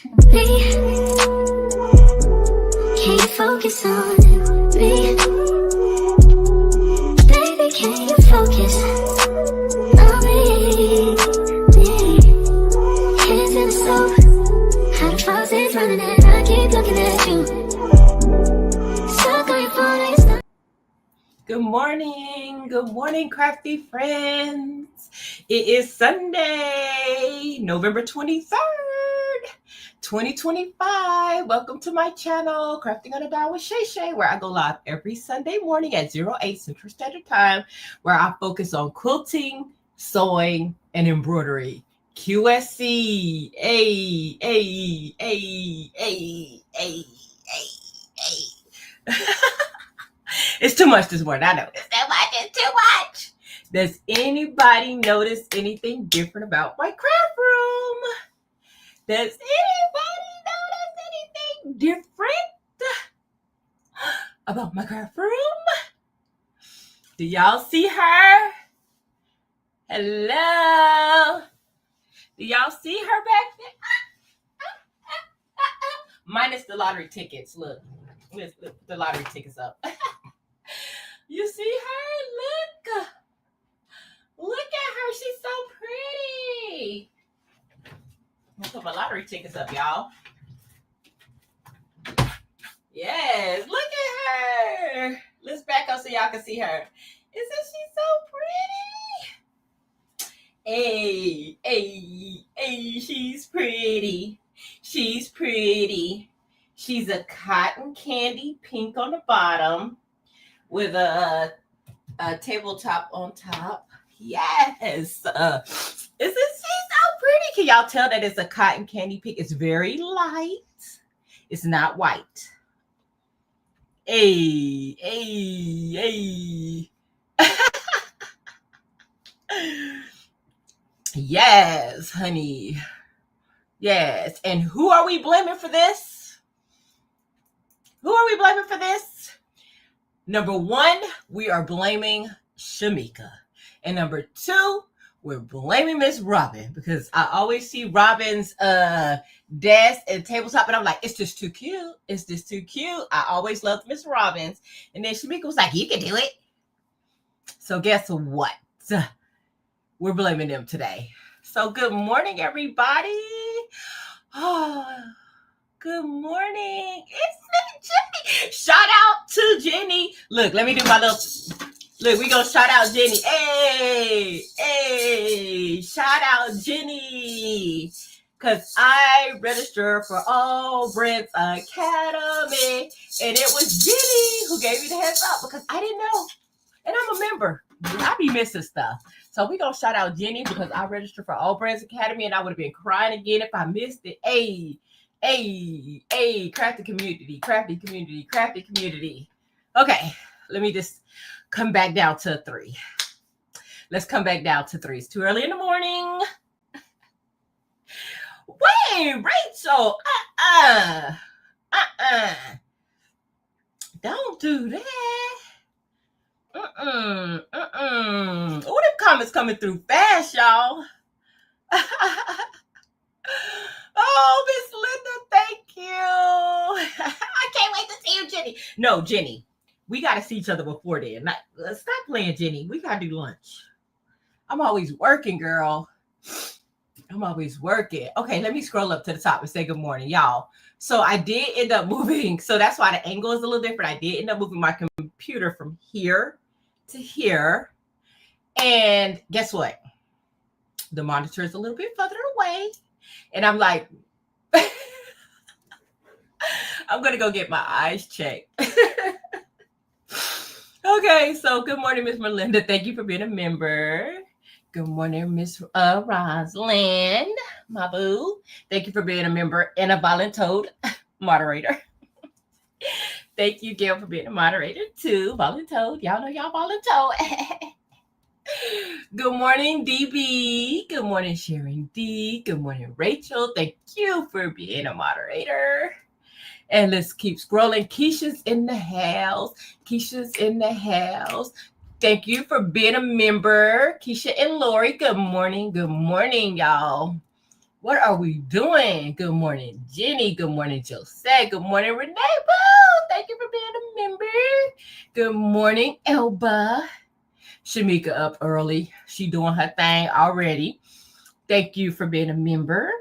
me? Can you focus on me? Baby, can you focus on me? Hands in the soap, how the faucet's running and I keep looking at you. Stuck on your phone, it's not. Good morning, crafty friends. It is Sunday, November 23rd, 2025. Welcome to my channel, Crafting on a Dime with ShayShay, where I go live every Sunday morning at 08 Central Standard Time, where I focus on quilting, sewing, and embroidery. QSC, It's too much this morning. I know. It's too much. Does anybody notice anything different about my craft room? Does anybody notice anything different about my craft room? Do y'all see her? Hello? Do y'all see her back there? Minus the lottery tickets. Look. Let's put the lottery tickets up. You see her? Look at her. She's so pretty. Let's put my lottery tickets up, y'all. Yes, look at her. Let's back up so y'all can see her. Isn't she so pretty? Hey, she's pretty. She's pretty. She's a cotton candy pink on the bottom with a tabletop on top. Yes. Isn't she so pretty? Can y'all tell that it's a cotton candy pink? It's very light. It's not white. Hey. Yes, honey. Yes. And who are we blaming for this? Who are we blaming for this? Number one, we are blaming Shamika. And number two, we're blaming Miss Robin, because I always see Robin's desk and tabletop and I'm like, it's just too cute. It's just too cute. I always loved Miss Robin's. And then Shamika was like, you can do it. So guess what? We're blaming them today. So good morning, everybody. Oh, good morning. It's Jenny. Shout out to Jenny. Look, let me do my little. Look, we gonna shout out Jenny. Hey, shout out Jenny. Cause I registered for All Brands Academy, and it was Jenny who gave me the heads up because I didn't know. And I'm a member. I be missing stuff. So we gonna shout out Jenny because I registered for All Brands Academy, and I would have been crying again if I missed it. Hey, crafty community. Okay, let me just come back down to 3. Let's come back down to 3. It's too early in the morning. Wait, Rachel. Don't do that. Oh, them comments coming through fast, y'all. Oh, Miss Linda, thank you. I can't wait to see you, Jenny. No, Jenny, we got to see each other before then. Stop playing, Jenny. We got to do lunch. I'm always working, girl. I'm always working. Okay, let me scroll up to the top and say good morning, y'all. So I did end up moving. So that's why the angle is a little different. I did end up moving my computer from here to here. And guess what? The monitor is a little bit further away. And I'm like, I'm going to go get my eyes checked. Okay, so good morning, Miss Merlinda. Thank you for being a member. Good morning, Miss Rosalind, my boo. Thank you for being a member and a volunteered moderator. Thank you, Gayle, for being a moderator too. Volunteered. Y'all know y'all volunteered. Good morning, DB. Good morning, Sharon D. Good morning, Rachel. Thank you for being a moderator. And let's keep scrolling. Keisha's in the house. Thank you for being a member. Keisha and Lori, good morning. Good morning, y'all. What are we doing? Good morning, Jenny. Good morning, Jose. Good morning, Renee. Boo. Thank you for being a member. Good morning, Elba. Shamika up early. She doing her thing already. Thank you for being a member.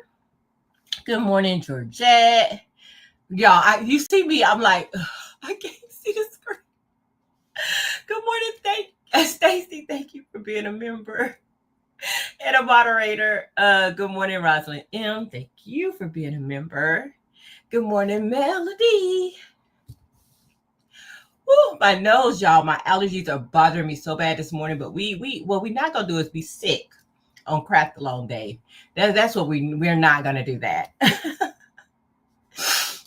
Good morning, Georgette. Y'all, you see me, I'm like, ugh, I can't see the screen. Good morning, Stacey. Thank you for being a member and a moderator. Good morning, Rosalind M. Thank you for being a member. Good morning, Melody. Woo, my nose, y'all. My allergies are bothering me so bad this morning. But what we're not gonna do is be sick on Craft Alone Day. That's what we're not gonna do that.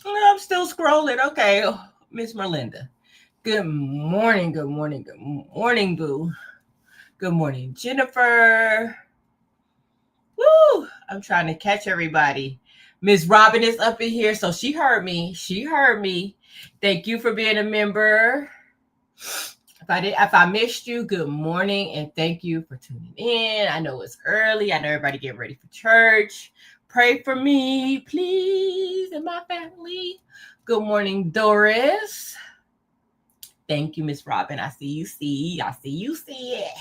I'm still scrolling. Okay, Miss Merlinda. Good morning, good morning, good morning, boo. Good morning, Jennifer. Woo! I'm trying to catch everybody. Miss Robin is up in here, so she heard me. She heard me. Thank you for being a member. If I missed you, good morning, and thank you for tuning in. I know it's early. I know everybody getting ready for church. Pray for me, please, and my family. Good morning, Doris. Thank you, Miss Robin. I see you see. I see you see it.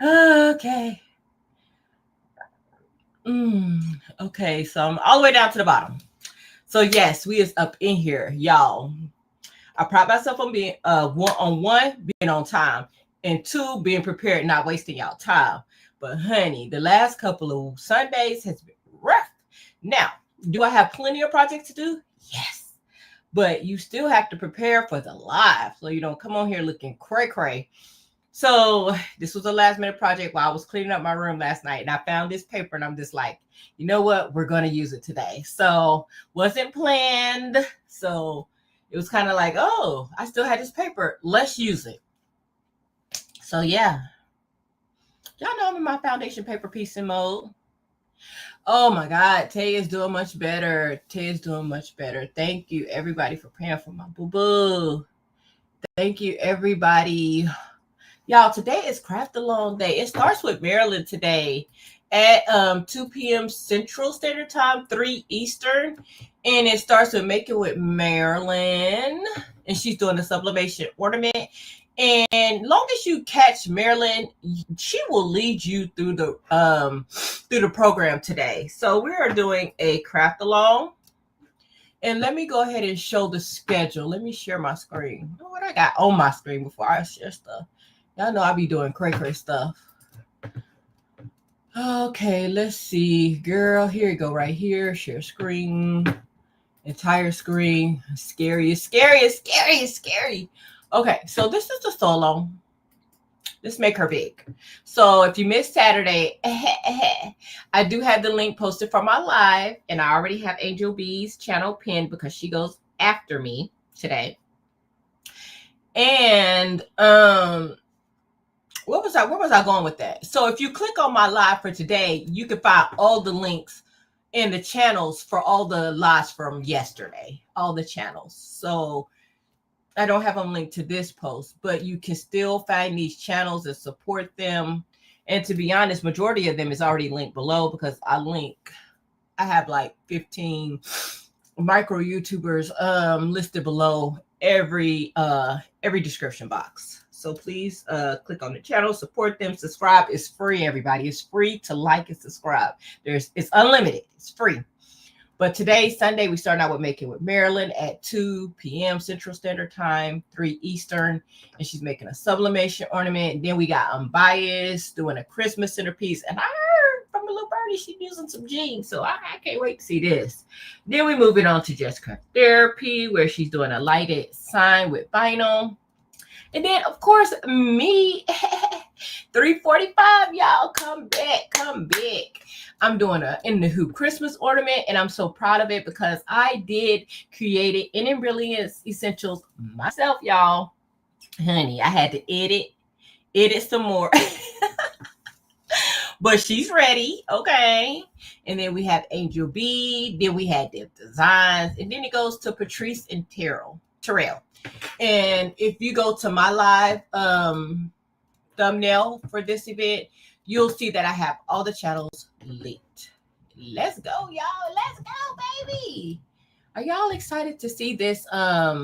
Okay. Okay, so I'm all the way down to the bottom. So yes, we is up in here, y'all. I pride myself on being one, being on time, and two, being prepared, not wasting y'all time. But honey, the last couple of Sundays has been rough. Now, do I have plenty of projects to do? Yes. But you still have to prepare for the live, so you don't come on here looking cray-cray. So this was a last minute project while I was cleaning up my room last night, and I found this paper, and I'm just like, you know what? We're going to use it today. So wasn't planned. So it was kind of like, oh, I still had this paper. Let's use it. So yeah. Y'all know I'm in my foundation paper piecing mode. Oh my God. Tay is doing much better. Tay is doing much better. Thank you, everybody, for praying for my boo-boo. Thank you, everybody. Y'all, today is Craft Alone Day. It starts with Maryland today at 2 p.m. Central Standard Time, 3 Eastern. And it starts with Make It with Marilyn. And she's doing a sublimation ornament. And long as you catch Marilyn, she will lead you through the program today. So we are doing a Craft Along. And let me go ahead and show the schedule. Let me share my screen. What I got on my screen before I share stuff. Y'all know I be doing cray stuff. Okay, let's see. Girl, here you go right here. Share screen. Entire screen. Scary. Okay, so this is the solo. Let's make her big. So if you missed Saturday, I do have the link posted for my live, and I already have Angel B's channel pinned because she goes after me today. And where was I going with that? So if you click on my live for today, you can find all the links in the channels for all the lives from yesterday, all the channels. So I don't have them linked to this post, but you can still find these channels and support them. And to be honest, majority of them is already linked below because I have like 15 micro YouTubers listed below every description box. So please click on the channel, support them, subscribe. It's free, everybody. It's free to like and subscribe. It's unlimited. It's free. But today, Sunday, we start out with Making with Marilyn at 2 p.m. Central Standard Time, 3 Eastern. And she's making a sublimation ornament. And then we got Unbiased doing a Christmas centerpiece. And I heard from a little birdie she's using some jeans. So I can't wait to see this. Then we move it on to Jess Craft Therapy, where she's doing a lighted sign with vinyl. And then, of course, me, 3:45, y'all, come back. I'm doing a In the Hoop Christmas ornament, and I'm so proud of it because I did create it in Brilliant Essentials myself, y'all. Honey, I had to edit some more. But she's ready, okay? And then we have Angel B. Then we had Dip Designs. And then it goes to Patrice and Terrell. And if you go to my live thumbnail for this event, you'll see that I have all the channels linked. Let's go, y'all. Let's go, baby. Are y'all excited to see this? Are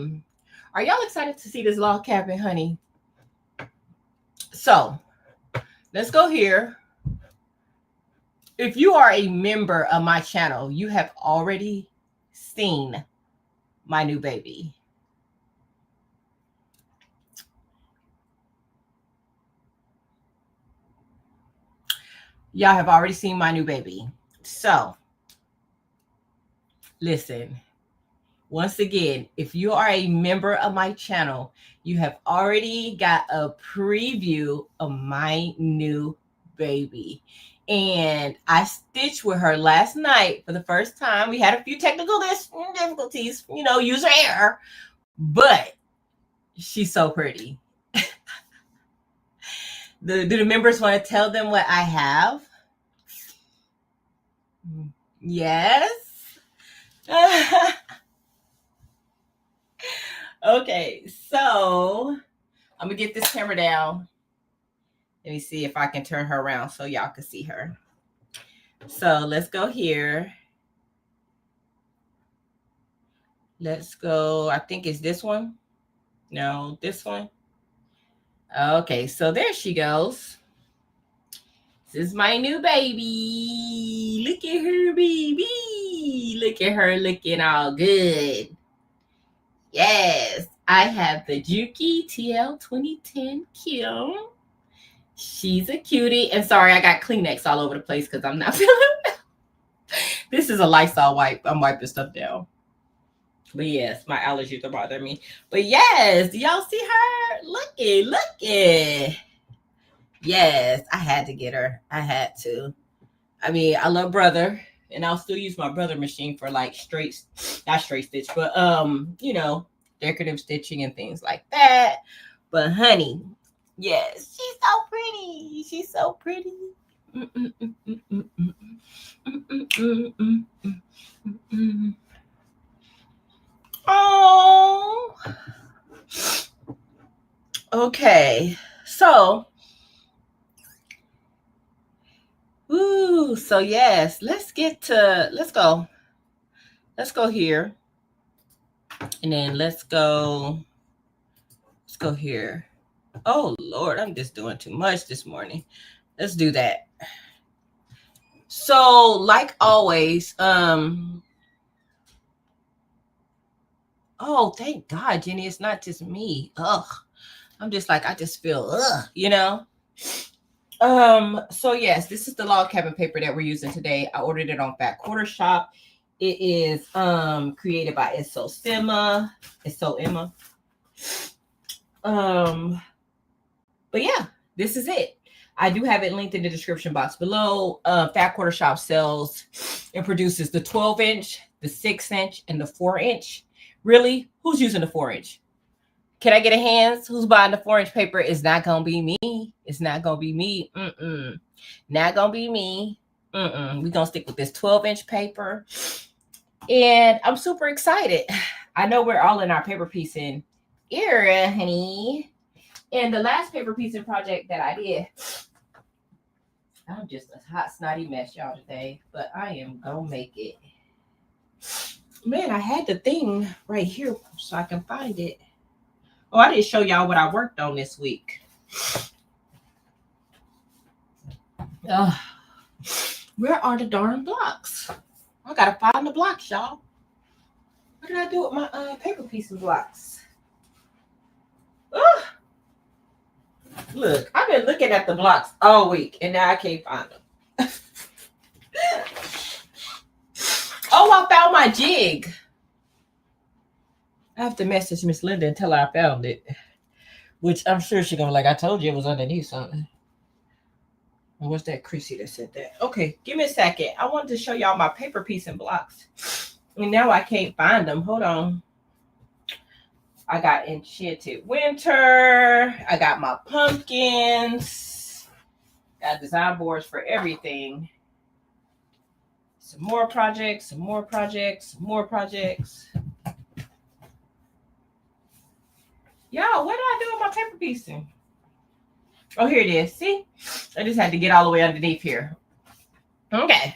y'all excited to see this log cabin, honey? So let's go here. If you are a member of my channel, you have already seen my new baby. Y'all have already seen my new baby. So listen, once again, if you are a member of my channel, you have already got a preview of my new baby. And I stitched with her last night for the first time. We had a few technical difficulties, you know, user error, but she's so pretty. Do the members want to tell them what I have? Yes. Okay, so I'm gonna get this camera down. Let me see if I can turn her around so y'all can see her. So let's go here. Let's go. I think it's this one. No, this one. Okay, so there she goes. This is my new baby. Look at her, baby. Look at her looking all good. Yes, I have the Juki TL 2010 Kim. She's a cutie. And sorry, I got Kleenex all over the place because I'm not feeling well. This is a Lysol wipe. I'm wiping stuff down. But yes, my allergies are bothering me. But yes, y'all see her? Looky. Yes, I had to get her. I had to. I mean, I love Brother, and I'll still use my Brother machine for like not straight stitch, but you know, decorative stitching and things like that. But honey, yes, she's so pretty. She's so pretty. Oh. Okay. So so yes, let's go here. And then let's go here. Oh Lord, I'm just doing too much this morning. Let's do that. So like always, oh, thank God, Jenny, it's not just me. Ugh. I'm just like, I just feel you know. So yes, this is the log cabin paper that we're using today. I ordered it on Fat Quarter Shop. It is created by Emma. But yeah, this is it. I do have it linked in the description box below. Fat Quarter Shop sells and produces the 12-inch, the 6-inch, and the 4-inch. Really? Who's using the 4-inch? Can I get a hands? Who's buying the 4-inch paper? It's not gonna be me. It's not gonna be me. Not gonna be me. We're gonna stick with this 12-inch paper. And I'm super excited. I know we're all in our paper piecing era, honey. And the last paper piecing project that I did, I'm just a hot snotty mess, y'all, today. But I am gonna make it. Man, I had the thing right here so I can find it. Oh, I didn't show y'all what I worked on this week. Where are the darn blocks? I gotta find the blocks, y'all. What did I do with my paper piecing blocks? Look, I've been looking at the blocks all week, and now I can't find them. Oh, I found my jig. I have to message Miss Linda and tell her I found it. Which I'm sure she's gonna be like, I told you it was underneath something. And what's that Chrissy that said that? Okay, give me a second. I wanted to show y'all my paper piecing blocks. And now I can't find them. Hold on. I got Enchanted Winter. I got my pumpkins. Got design boards for everything. Some more projects. Y'all, what do I do with my paper piecing? Oh, here it is. See? I just had to get all the way underneath here. Okay.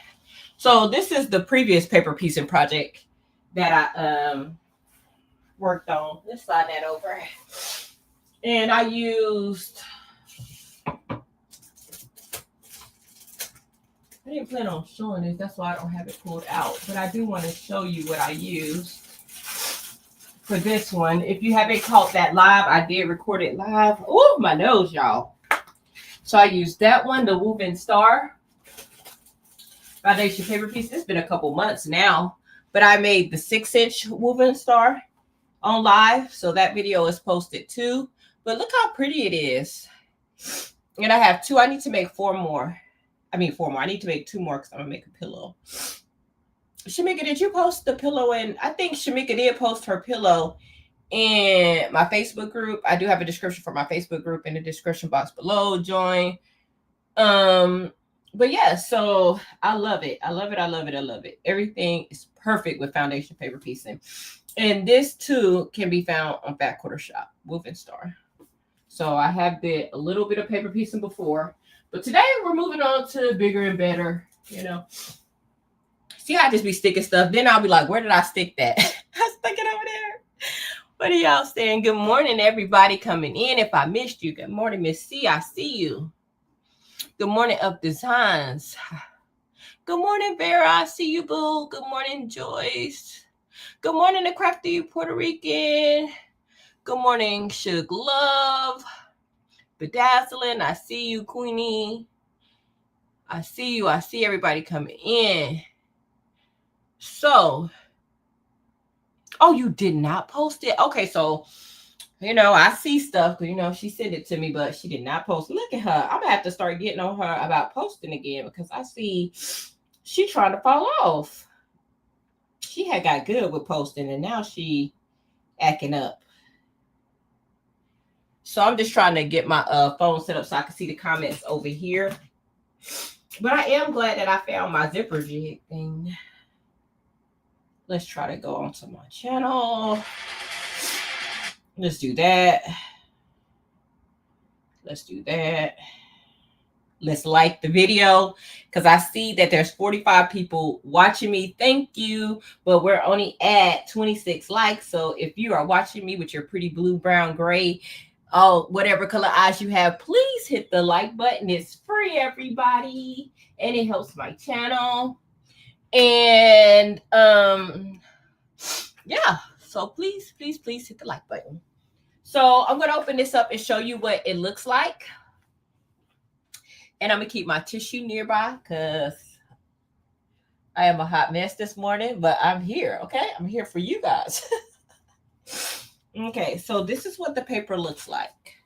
So this is the previous paper piecing project that I worked on. Let's slide that over. And I used, I didn't plan on showing this, that's why I don't have it pulled out. But I do want to show you what I used for this one. If you haven't caught that live, I did record it live. Oh, my nose, y'all. So I used that one, the Woven Star foundation paper piece. It's been a couple months now, but I made the 6-inch Woven Star on live. So that video is posted too. But look how pretty it is. And I have 2. I need to make 4 more. I mean 4 more. I need to make 2 more because I'm going to make a pillow. Shamika, did you post the pillow? And I think Shamika did post her pillow in my Facebook group. I do have a description for my Facebook group in the description box below. Join. But yeah, so I love it. I love it. I love it. I love it. Everything is perfect with foundation paper piecing. And this too can be found on Fat Quarter Shop, Woven Star. So I have did a little bit of paper piecing before, but today we're moving on to bigger and better, you know. See, I just be sticking stuff. Then I'll be like, where did I stick that? I stuck it over there. What are y'all saying? Good morning, everybody coming in. If I missed you, good morning, Miss C. I see you. Good morning, Up Designs. Good morning, Vera. I see you, boo. Good morning, Joyce. Good morning, the Crafty Puerto Rican. Good morning, Suge Love. Bedazzling. I see you, Queenie. I see you. I see everybody coming in. So, oh, you did not post it? Okay, so, you know, I see stuff, you know, she sent it to me, but she did not post. Look at her. I'm going to have to start getting on her about posting again because I see she trying to fall off. She had got good with posting, and now she acting up. So I'm just trying to get my phone set up so I can see the comments over here. But I am glad that I found my zipper jig thing. Let's try to go onto my channel. Let's do that. Let's do that. Let's like the video because I see that there's 45 people watching me. Thank you. But we're only at 26 likes. So if you are watching me with your pretty blue, brown, gray, whatever color eyes you have, please hit the like button. It's free, everybody. And it helps my channel. And yeah, so please hit the like button. So I'm going to open this up and show you what it looks like. And I'm going to keep my tissue nearby because I am a hot mess this morning, but I'm here, okay? I'm here for you guys. Okay, so this is what the paper looks like.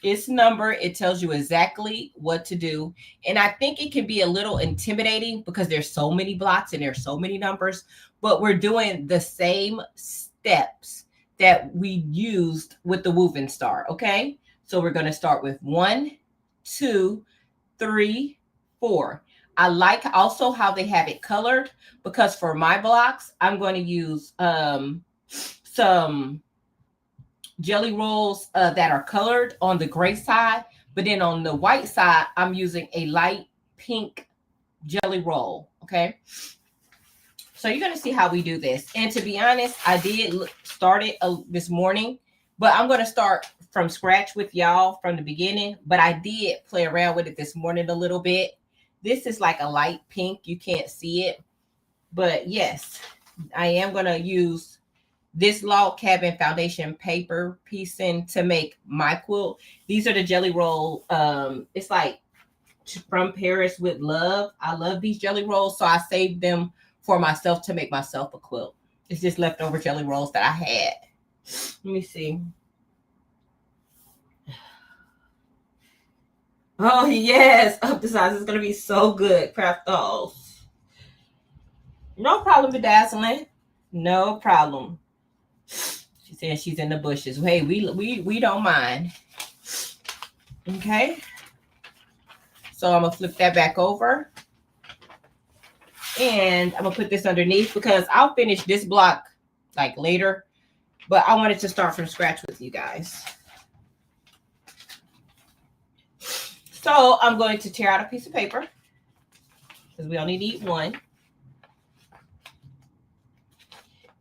It's numbered. It tells you exactly what to do. And I think it can be a little intimidating because there's so many blocks and there's so many numbers, but we're doing the same steps that we used with the Woven Star, okay? So we're going to start with 1, 2, 3, 4. I like also how they have it colored because for my blocks, I'm going to use some jelly rolls that are colored on the gray side. But then on the white side, I'm using a light pink jelly roll, okay? So you're going to see how we do this. And to be honest, I did start it this morning, but I'm going to start from scratch with y'all from the beginning. But I did play around with it this morning a little bit. This is like a light pink. You can't see it. But yes, I am going to use this log cabin foundation paper piecing to make my quilt. These are the jelly roll. It's like from Paris with love. I love these jelly rolls. So I saved them for myself to make myself a quilt. It's just leftover jelly rolls that I had. Let me see. Oh, yes. Up the size is going to be so good. Craft dolls. No problem, bedazzling. No problem. She said she's in the bushes. Hey, we don't mind. Okay. So I'm going to flip that back over. And I'm going to put this underneath because I'll finish this block like later. But I wanted to start from scratch with you guys. So I'm going to tear out a piece of paper. because we only need one.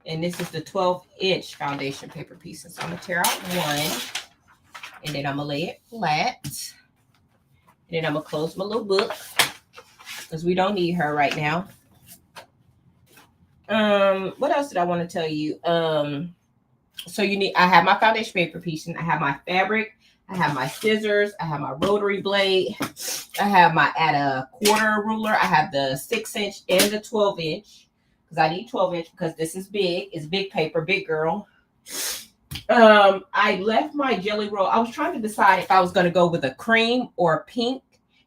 And this is the 12-inch foundation paper piece. So I'm going to tear out one. And then I'm going to lay it flat. And then I'm going to close my little book, because we don't need her right now. What else did I want to tell you? So I have my foundation paper piece, and I have my fabric. I have my scissors. I have my rotary blade. I have my at a quarter ruler. I have the 6-inch and the 12-inch. Because I need 12-inch because this is big. It's big paper, big girl. I left my jelly roll. I was trying to decide if I was going to go with a cream or a pink.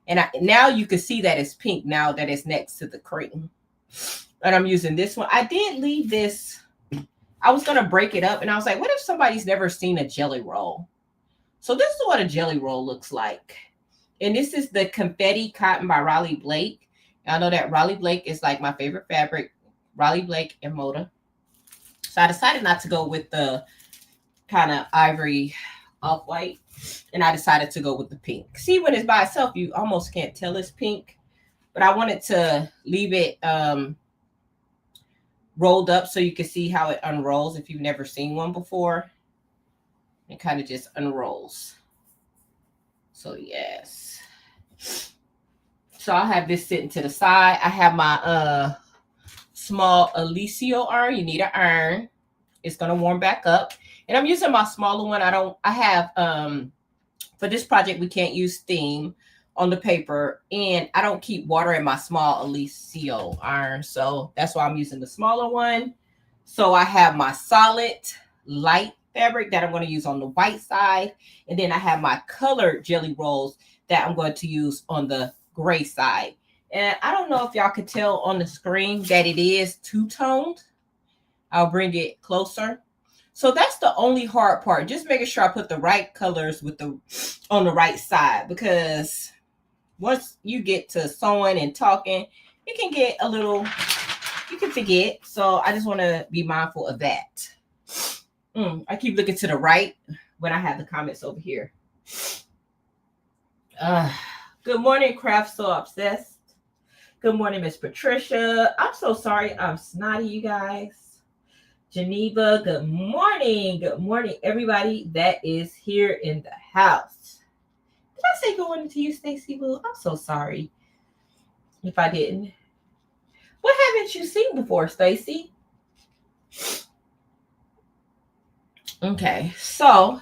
And now you can see that it's pink now that it's next to the cream. And I'm using this one. I did leave this. I was going to break it up. And I was like, what if somebody's never seen a jelly roll? So this is what a jelly roll looks like. And this is the Confetti Cotton by Riley Blake. I know that Riley Blake is like my favorite fabric. Riley Blake and Moda. So I decided not to go with the kind of ivory off-white. And I decided to go with the pink. See, when it's by itself, you almost can't tell it's pink. But I wanted to leave it rolled up so you can see how it unrolls if you've never seen one before. It kind of just unrolls. So yes. So I have this sitting to the side. I have my small Alicio iron. You need an iron. It's going to warm back up. And I'm using my smaller one. I have, for this project, we can't use steam on the paper. And I don't keep water in my small Alicio iron. So that's why I'm using the smaller one. So I have my solid light fabric that I'm going to use on the white side. And then I have my colored jelly rolls that I'm going to use on the gray side. And I don't know if y'all could tell on the screen that it is two-toned. I'll bring it closer. So that's the only hard part. Just making sure I put the right colors on the right side. Because once you get to sewing and talking, it can get a little, you can forget. So I just want to be mindful of that. I keep looking to the right when I have the comments over here. Good morning, Craft So Obsessed. Good morning, Miss Patricia. I'm so sorry I'm snotty, you guys. Geneva, good morning. Good morning, everybody that is here in the house. Did I say good morning to you, Stacey Boo? I'm so sorry if I didn't. What haven't you seen before, Stacey? Okay, so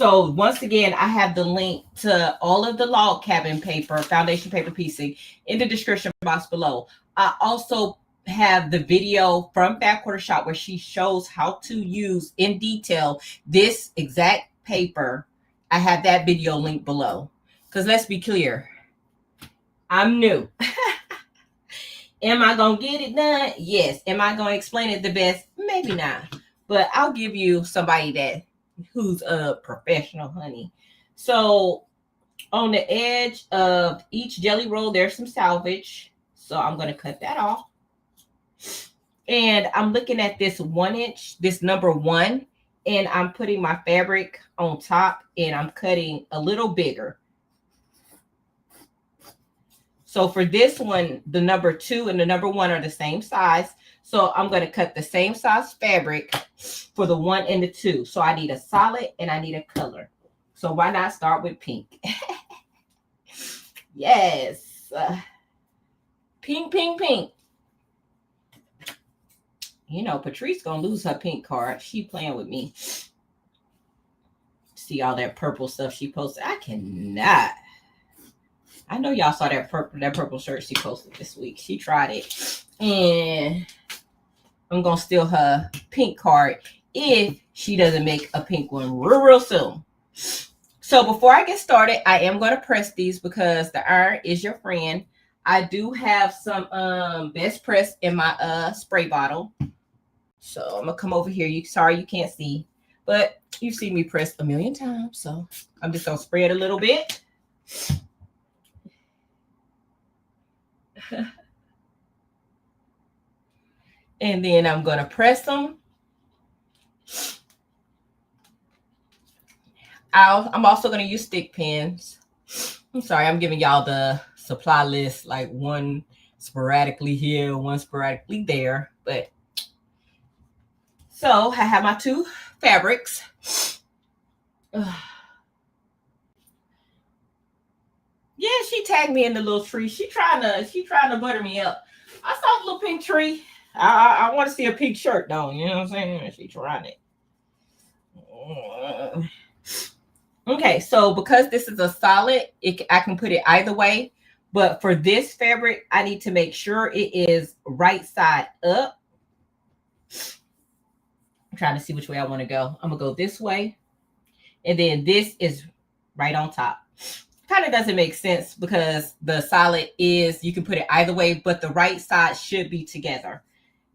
once again, I have the link to all of the log cabin paper, foundation paper piecing in the description box below. I also have the video from Fat Quarter Shop where she shows how to use in detail this exact paper. I have that video link below. Because let's be clear, I'm new. Am I going to get it done? Yes. Am I going to explain it the best? Maybe not. But I'll give you somebody who's a professional, honey. So on the edge of each jelly roll, there's some salvage. So I'm going to cut that off. And I'm looking at this 1-inch, this number 1. And I'm putting my fabric on top. And I'm cutting a little bigger. So for this one, the number 2 and the number 1 are the same size. So I'm going to cut the same size fabric for the 1 and the 2. So I need a solid and I need a color. So why not start with pink? Yes. Pink, pink, pink. You know, Patrice going to lose her pink card. She playing with me. See all that purple stuff she posted. I cannot. I know y'all saw that purple shirt she posted this week. She tried it. And I'm going to steal her pink card if she doesn't make a pink one real soon. So before I get started, I am going to press these because the iron is your friend. I do have some best press in my spray bottle. So I'm going to come over here. Sorry you can't see. But you've seen me press a million times. So I'm just going to spray it a little bit. And then I'm going to press them. I'm also going to use stick pins. I'm sorry, I'm giving y'all the supply list, like one sporadically here, one sporadically there. But so I have my two fabrics. Yeah, she tagged me in the little tree. She trying to butter me up. I saw the little pink tree. I want to see a pink shirt though. You know what I'm saying? She trying it. Okay, so because this is a solid, I can put it either way. But for this fabric, I need to make sure it is right side up. I'm trying to see which way I want to go. I'm going to go this way. And then this is right on top. Kind of doesn't make sense because the solid is, you can put it either way, but the right side should be together.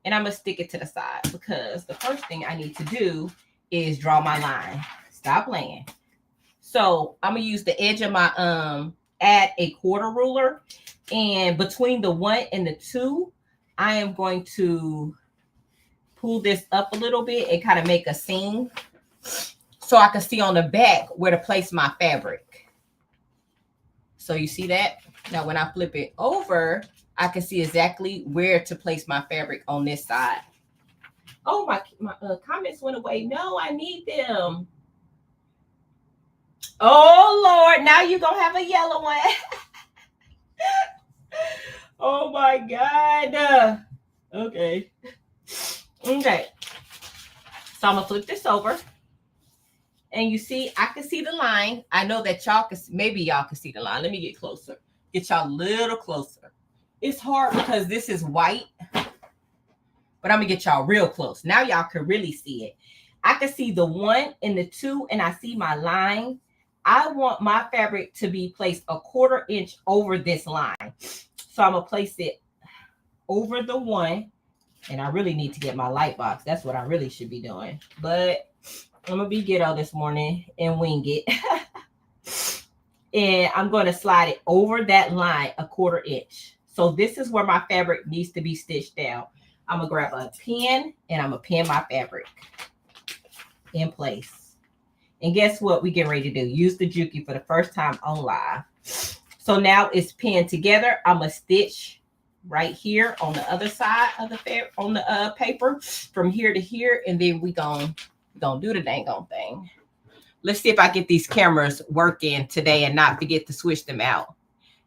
And I'm going to stick it to the side because the first thing I need to do is draw my line. Stop playing. So I'm going to use the edge of my, add a quarter ruler. And between the 1 and the 2, I am going to pull this up a little bit and kind of make a seam so I can see on the back where to place my fabric. So you see that? Now when I flip it over, I can see exactly where to place my fabric on this side. Oh, my comments went away. No, I need them. Oh, Lord. Now you're going to have a yellow one. Oh, my God. Okay. Okay. So I'm going to flip this over. And you see, I can see the line. I know that y'all can, maybe y'all can see the line. Let me get closer. Get y'all a little closer. It's hard because this is white. But I'm going to get y'all real close. Now y'all can really see it. I can see the 1 and the 2, and I see my line. I want my fabric to be placed a 1/4 inch over this line. So I'm going to place it over the 1. And I really need to get my light box. That's what I really should be doing. But I'm going to be ghetto this morning and wing it. And I'm going to slide it over that line a 1/4 inch. So this is where my fabric needs to be stitched down. I'm going to grab a pin and I'm going to pin my fabric in place. And guess what we get ready to do? Use the Juki for the first time on live. So now it's pinned together. I'm going to stitch right here on the other side of the paper from here to here. And then we gonna do the dang on thing. Let's see if I get these cameras working today and not forget to switch them out.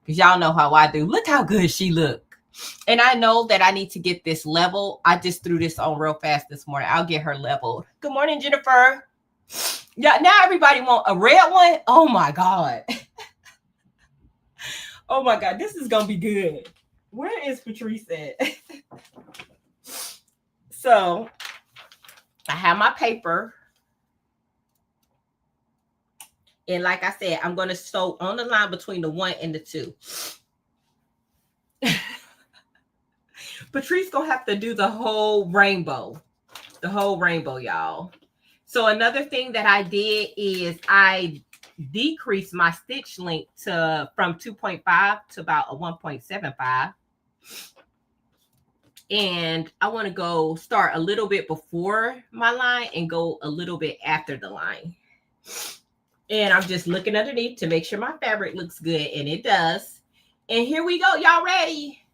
Because y'all know how I do. Look how good she look. And I know that I need to get this level. I just threw this on real fast this morning. I'll get her leveled. Good morning, Jennifer. Yeah, now everybody want a red one. Oh my God. Oh my God, this is gonna be good. Where is Patrice at? So I have my paper. And like I said, I'm going to sew on the line between the 1 and the 2. Patrice going to have to do the whole rainbow. The whole rainbow, y'all. So another thing that I did is I decreased my stitch length from 2.5 to about a 1.75. And I want to go start a little bit before my line and go a little bit after the line. And I'm just looking underneath to make sure my fabric looks good. And it does. And here we go. Y'all ready?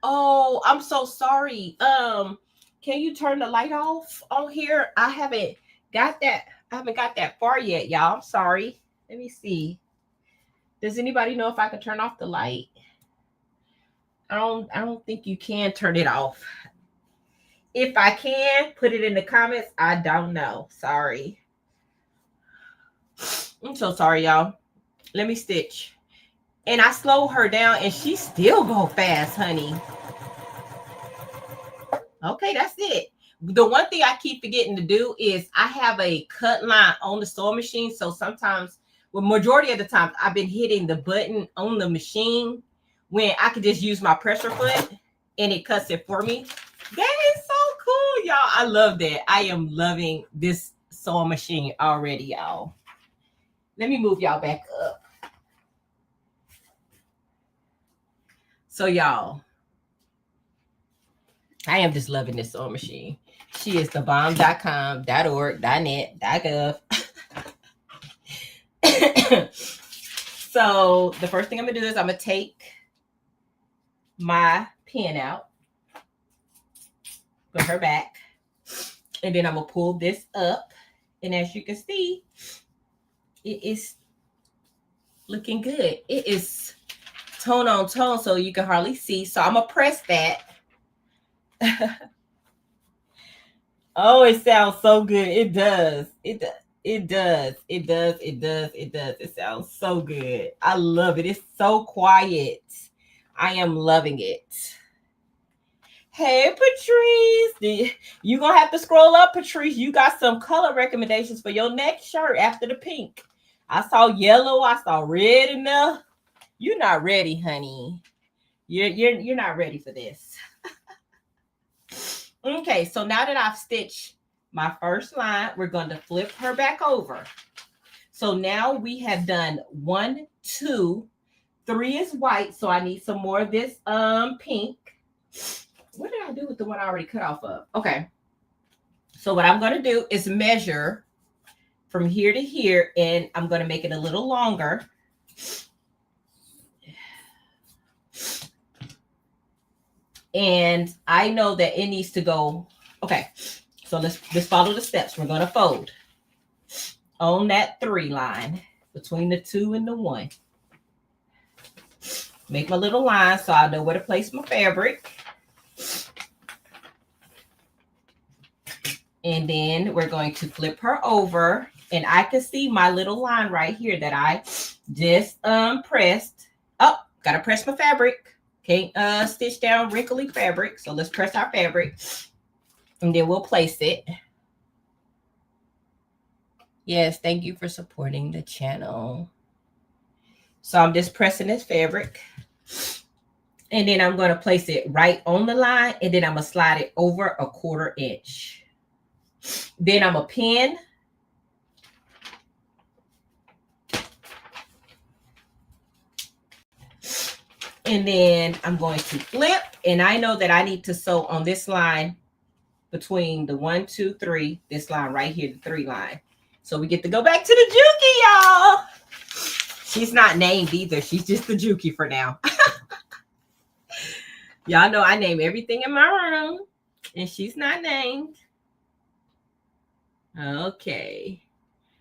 Oh, I'm so sorry. Can you turn the light off on here? I haven't got that far yet, y'all. I'm sorry. Let me see. Does anybody know if I can turn off the light? I don't think you can turn it off. If I can, put it in the comments. I don't know. Sorry. I'm so sorry, y'all. Let me stitch. And I slow her down and she still go fast, honey. Okay, that's it. The one thing I keep forgetting to do is I have a cut line on the sewing machine. So sometimes, well, majority of the time, I've been hitting the button on the machine when I could just use my pressure foot and it cuts it for me. That is so cool, y'all. I love that. I am loving this sewing machine already, y'all. Let me move y'all back up. So, y'all, I am just loving this sewing machine. She is thebomb.com, .org, .net, .gov. So the first thing I'm gonna do is I'm gonna take my pen out, put her back, and then I'm gonna pull this up. And as you can see, it is looking good. It is tone on tone, so you can hardly see. So I'm gonna press that. Oh, it sounds so good. It does. It does. It does. It does. It does. It does. It sounds so good. I love it. It's so quiet. I am loving it. Hey, Patrice. You gonna have to scroll up, Patrice. You got some color recommendations for your next shirt after the pink. I saw yellow. I saw red in there. You're not ready, honey. You're not ready for this. Okay, so now that I've stitched my first line, we're going to flip her back over. So now we have done 1, 2, 3 is white. So I need some more of this pink. What did I do with the one I already cut off of? Okay. So what I'm going to do is measure from here to here, and I'm going to make it a little longer. And I know that it needs to go. Okay, so let's follow the steps. We're going to fold on that 3 line between the 2 and the 1. Make my little line so I know where to place my fabric. And then we're going to flip her over, and I can see my little line right here that I just pressed. Oh, gotta press my fabric. Can't stitch down wrinkly fabric. So let's press our fabric, and then we'll place it. Yes, thank you for supporting the channel. So I'm just pressing this fabric, and then I'm going to place it right on the line, and then I'm going to slide it over 1/4 inch. Then I'm going to pin. And then I'm going to flip, and I know that I need to sew on this line between the 1, 2, 3, this line right here, the 3 line. So we get to go back to the Juki, y'all. She's not named either. She's just the Juki for now. Y'all know I name everything in my room, and she's not named. Okay.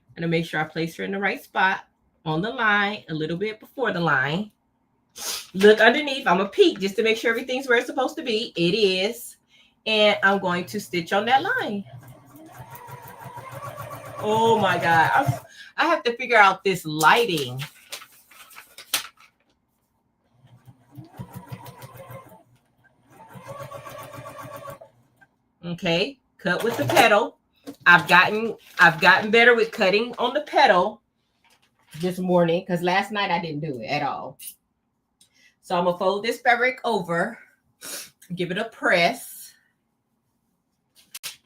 I'm going to make sure I place her in the right spot on the line, a little bit before the line. Look underneath. I'm going to peek just to make sure everything's where it's supposed to be. It is. And I'm going to stitch on that line. Oh my God. I have to figure out this lighting. Okay. Cut with the petal. I've gotten better with cutting on the petal this morning, because last night I didn't do it at all. So I'm going to fold this fabric over, give it a press,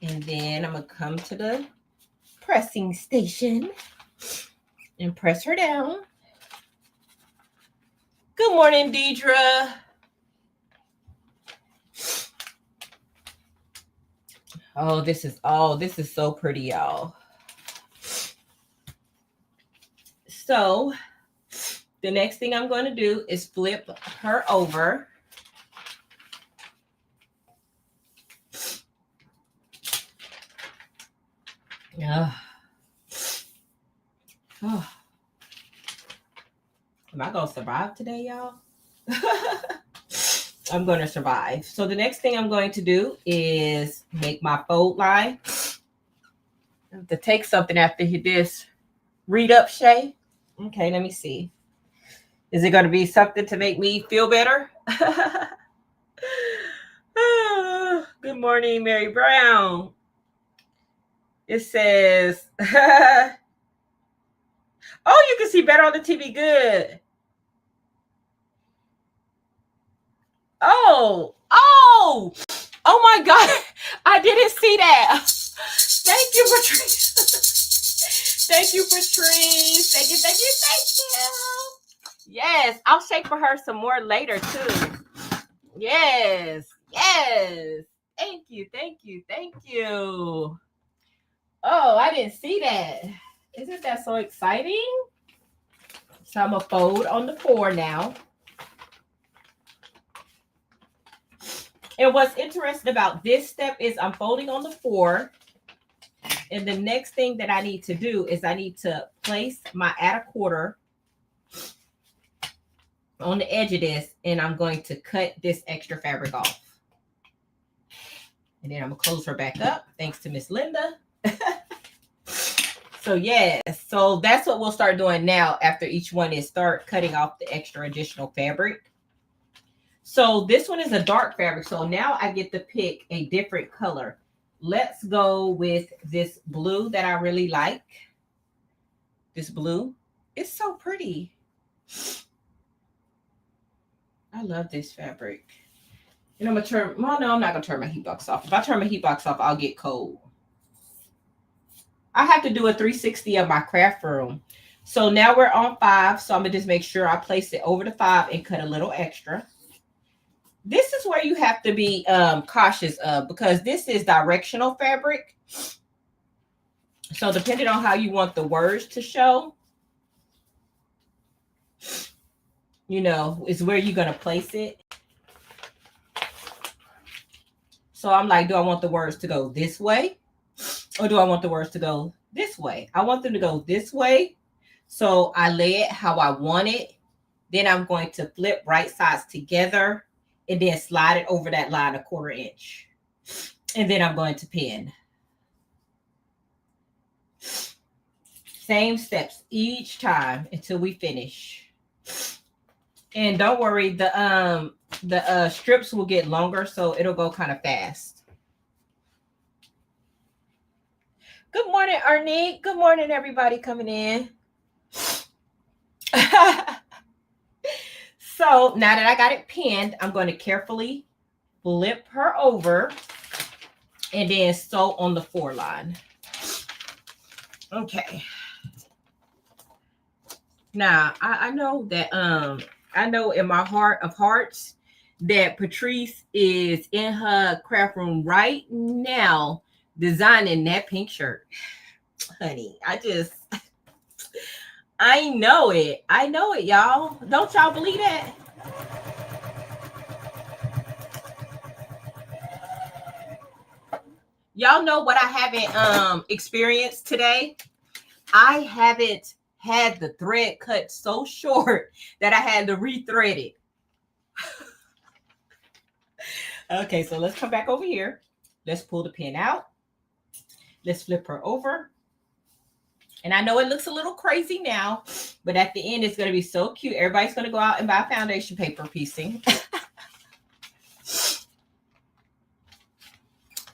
and then I'm going to come to the pressing station and press her down. Good morning, Deidre. Oh, this is so pretty, y'all. So the next thing I'm going to do is flip her over. Oh. Am I going to survive today, y'all? I'm going to survive. So the next thing I'm going to do is make my fold line. I have to take something after this. Read up, Shay. Okay, let me see. Is it going to be something to make me feel better? Good morning, Mary Brown. It says, oh, you can see better on the TV. Good. Oh my God. I didn't see that. Thank you, Patrice. Thank you, Patrice. Thank you. Yes, I'll shake for her some more later too. Yes. Thank you. Oh, I didn't see that. Isn't that so exciting? So I'm going to fold on the 4 now. And what's interesting about this step is I'm folding on the 4. And the next thing that I need to do is I need to place my add a quarter on the edge of this. And I'm going to cut this extra fabric off. And then I'm going to close her back up. Thanks to Miss Linda. So yeah, so that's what we'll start doing now after each one is start cutting off the extra additional fabric. So this one is a dark fabric. So now I get to pick a different color. Let's go with this blue that I really like. This blue. It's so pretty. I love this fabric. And I'm going to turn, well, no, I'm not going to turn my heat box off. If I turn my heat box off, I'll get cold. I have to do a 360 of my craft room. So now we're on 5. So I'm going to just make sure I place it over the 5 and cut a little extra. This is where you have to be cautious of because this is directional fabric. So depending on how you want the words to show, you know, is where you're going to place it. So I'm like, do I want the words to go this way? Or do I want the words to go this way? I want them to go this way. So I lay it how I want it. Then I'm going to flip right sides together and then slide it over that line 1/4 inch. And then I'm going to pin. Same steps each time until we finish. And don't worry, the strips will get longer, so it'll go kind of fast. Good morning, Arnique. Good morning, everybody coming in. So now that I got it pinned, I'm going to carefully flip her over and then sew on the 4 line. Okay. Now, I know that I know in my heart of hearts that Patrice is in her craft room right now designing that pink shirt. Honey, I know it. I know it, y'all. Don't y'all believe that? Y'all know what I haven't experienced today? I haven't had the thread cut so short that I had to rethread it. Okay, so let's come back over here. Let's pull the pin out. Let's flip her over. And I know it looks a little crazy now, but at the end, it's going to be so cute. Everybody's going to go out and buy foundation paper piecing.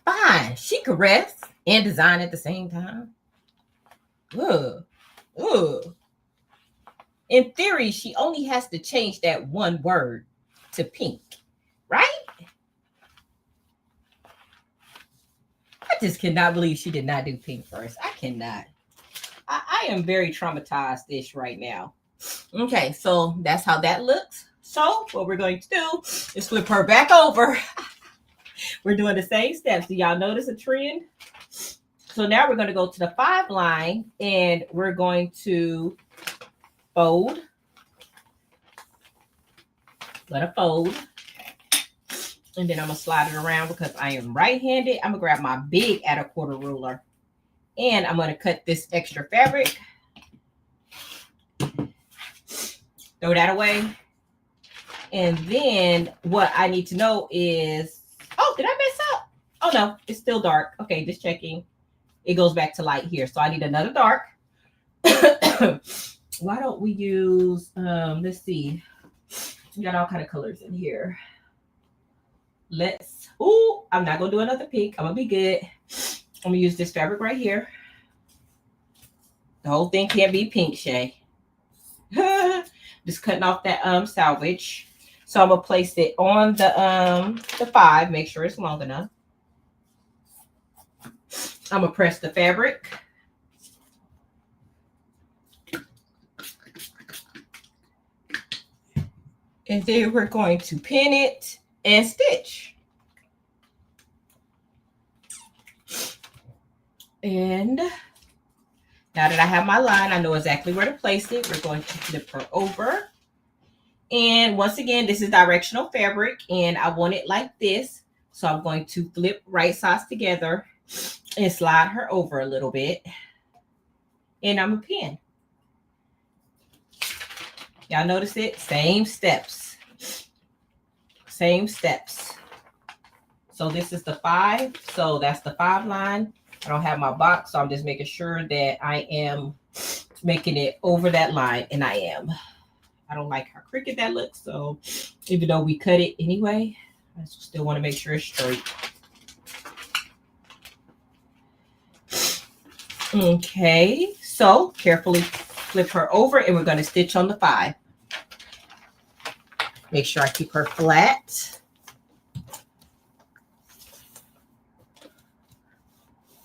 Fine. She could rest and design at the same time. Ugh. Ugh. In theory, she only has to change that one word to pink, right? I just cannot believe she did not do pink first. I cannot. I am very traumatized-ish right now. Okay, so that's how that looks. So what we're going to do is flip her back over. We're doing the same steps. Do y'all notice a trend? So now we're going to go to the 5 line and we're going to fold. Let her fold. And then I'm going to slide it around because I am right-handed. I'm going to grab my big add a quarter ruler. And I'm going to cut this extra fabric. Throw that away. And then what I need to know is, oh, did I mess up? Oh, no, it's still dark. Okay, just checking. It goes back to light here. So I need another dark. Why don't we use, let's see. We got all kind of colors in here. I'm not going to do another pink. I'm going to be good. I'm going to use this fabric right here. The whole thing can't be pink, Shay. Just cutting off that salvage. So I'm going to place it on the 5. Make sure it's long enough. I'm going to press the fabric. And then we're going to pin it and stitch. And Now that I have my line, I know exactly where to place it. We're going to flip her over. And once again, this is directional fabric and I want it like this. So I'm going to flip right sides together and slide her over a little bit. And I'm a pin. Y'all notice it? Same steps. Same steps. So this is the 5. So that's the 5 line. I don't have my box, so I'm just making sure that I am making it over that line, and I am. I don't like how crooked that looks, so even though we cut it anyway, I still want to make sure it's straight. Okay, so carefully flip her over, and we're going to stitch on the 5. Make sure I keep her flat.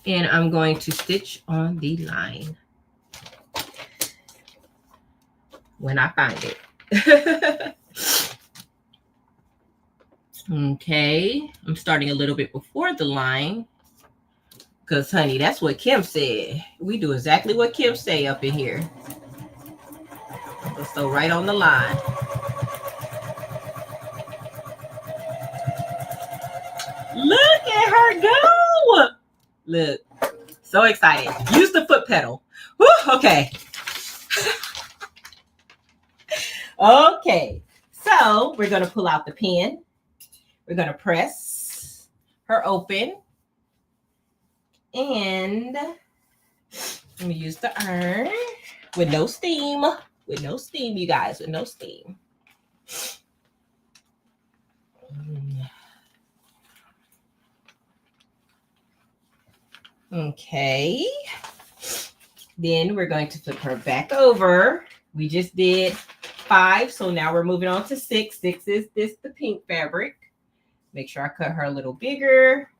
And I'm going to stitch on the line when I find it. Okay, I'm starting a little bit before the line because, honey, that's what Kim said. We do exactly what Kim say up in here. So right on the line. Look at her go. Look, so excited. Use the foot pedal. Whew, okay. Okay, so we're going to pull out the pin. We're going to press her open. And let me use the iron with no steam. With no steam, you guys, with no steam. Okay. Then we're going to flip her back over. We just did 5, so now we're moving on to 6. 6 is the pink fabric. Make sure I cut her a little bigger.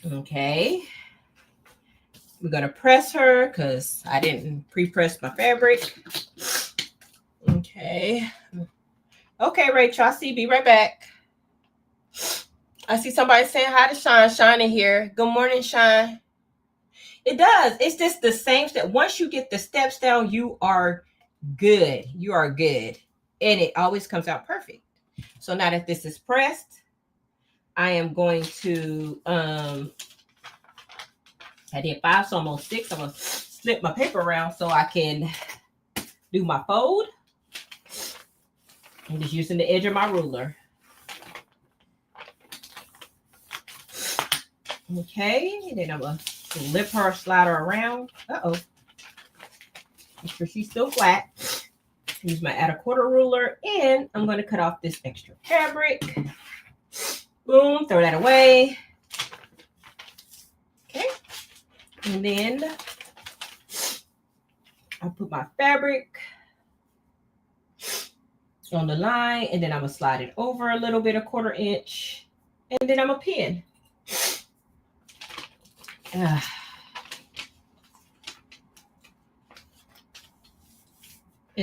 Okay. We're going to press her because I didn't pre-press my fabric. Okay. Okay, Rachel, I see. Be right back. I see somebody saying hi to Shon. Shon in here. Good morning, Shon. It does. It's just the same step. Once you get the steps down, you are good. You are good. And it always comes out perfect. So now that this is pressed, I am going to, I did 5, so I'm on 6. I'm going to slip my paper around so I can do my fold. I'm just using the edge of my ruler. Okay, and then I'm going to flip her, slide her around. Uh-oh. Make sure she's still flat. Use my add a quarter ruler, and I'm going to cut off this extra fabric. Boom, throw that away. Okay, and then I'll put my fabric on the line, and then I'm going to slide it over a little bit, a 1/4 inch, and then I'm going to pin. And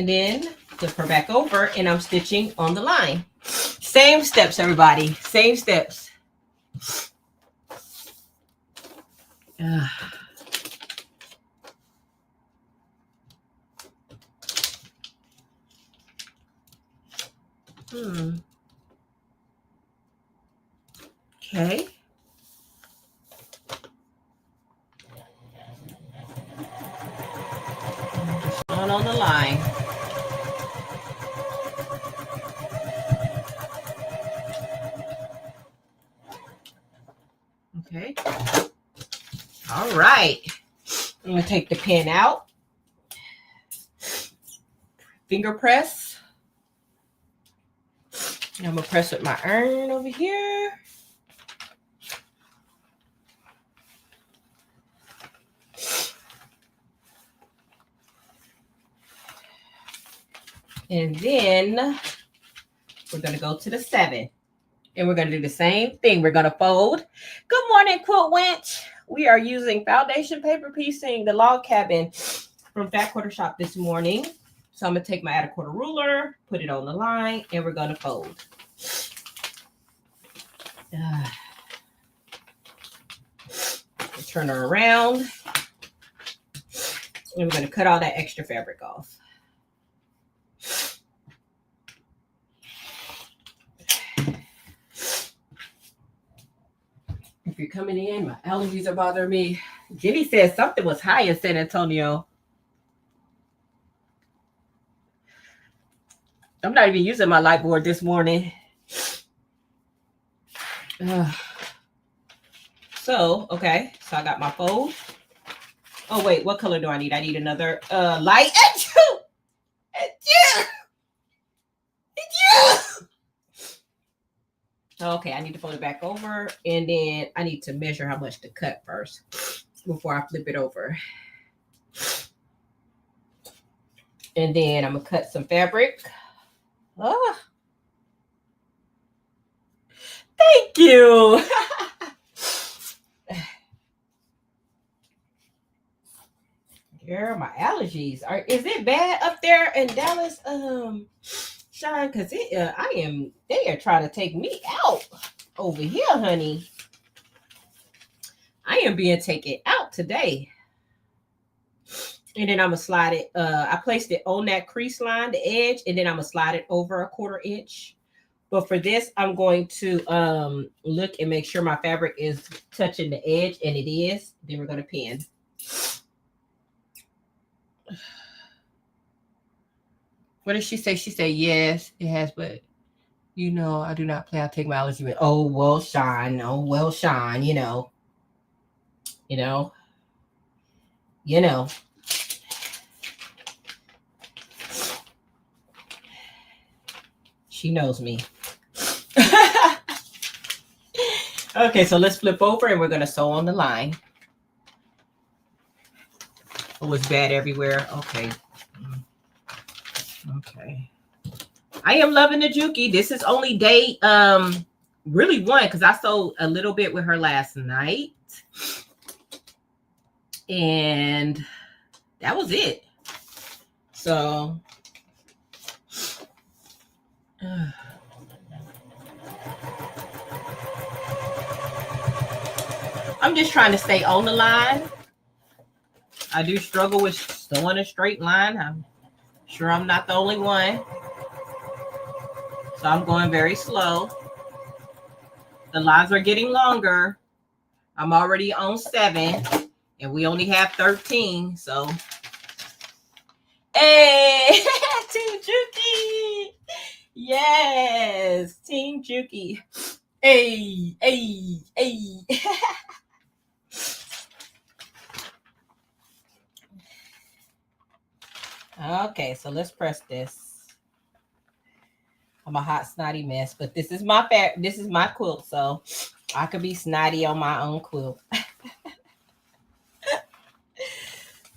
then flip her back over, and I'm stitching on the line. Same steps, everybody. Same steps. Okay. On the line. Okay. All right. I'm going to take the pin out. Finger press. And I'm going to press with my iron over here. And then we're going to go to the 7. And we're going to do the same thing. We're going to fold. Good morning, Quilt Winch. We are using foundation paper piecing, the log cabin from Fat Quarter Shop this morning. So I'm going to take my add a quarter ruler, put it on the line, and we're going to fold. Turn her around. And we're going to cut all that extra fabric off. If you're coming in, my allergies are bothering me. Jenny says something was high in San Antonio. I'm not even using my light board this morning. So, okay. So I got my fold. Oh, wait. What color do I need? I need another light. Okay, I need to fold it back over. And then I need to measure how much to cut first before I flip it over. And then I'm going to cut some fabric. Oh. Thank you. Girl, my allergies is it bad up there in Dallas, Shon? Because they are trying to take me out over here, honey. I am being taken out today. And then I'm gonna slide it. I placed it on that crease line, the edge, and then I'm gonna slide it over 1/4 inch. But for this, I'm going to look and make sure my fabric is touching the edge, and it is. Then we're gonna pin. What did she say? She said, yes, it has, but you know, I do not play. I'll take my allergy with. Oh, well, Shon. Oh, well, Shon, you know. She knows me. Okay, so let's flip over and we're going to sew on the line. Oh, it's bad everywhere. Okay. Okay. I am loving the Juki. This is only day really 1 because I sewed a little bit with her last night. And that was it. So I'm just trying to stay on the line. I do struggle with sewing a straight line. I'm sure I'm not the only one. So I'm going very slow. The lines are getting longer. I'm already on 7 and we only have 13. So, hey, Team Juki. Yes, Team Juki. Hey, hey, hey. Okay, so let's press this. I'm a hot snotty mess, but this is my quilt, so I could be snotty on my own quilt.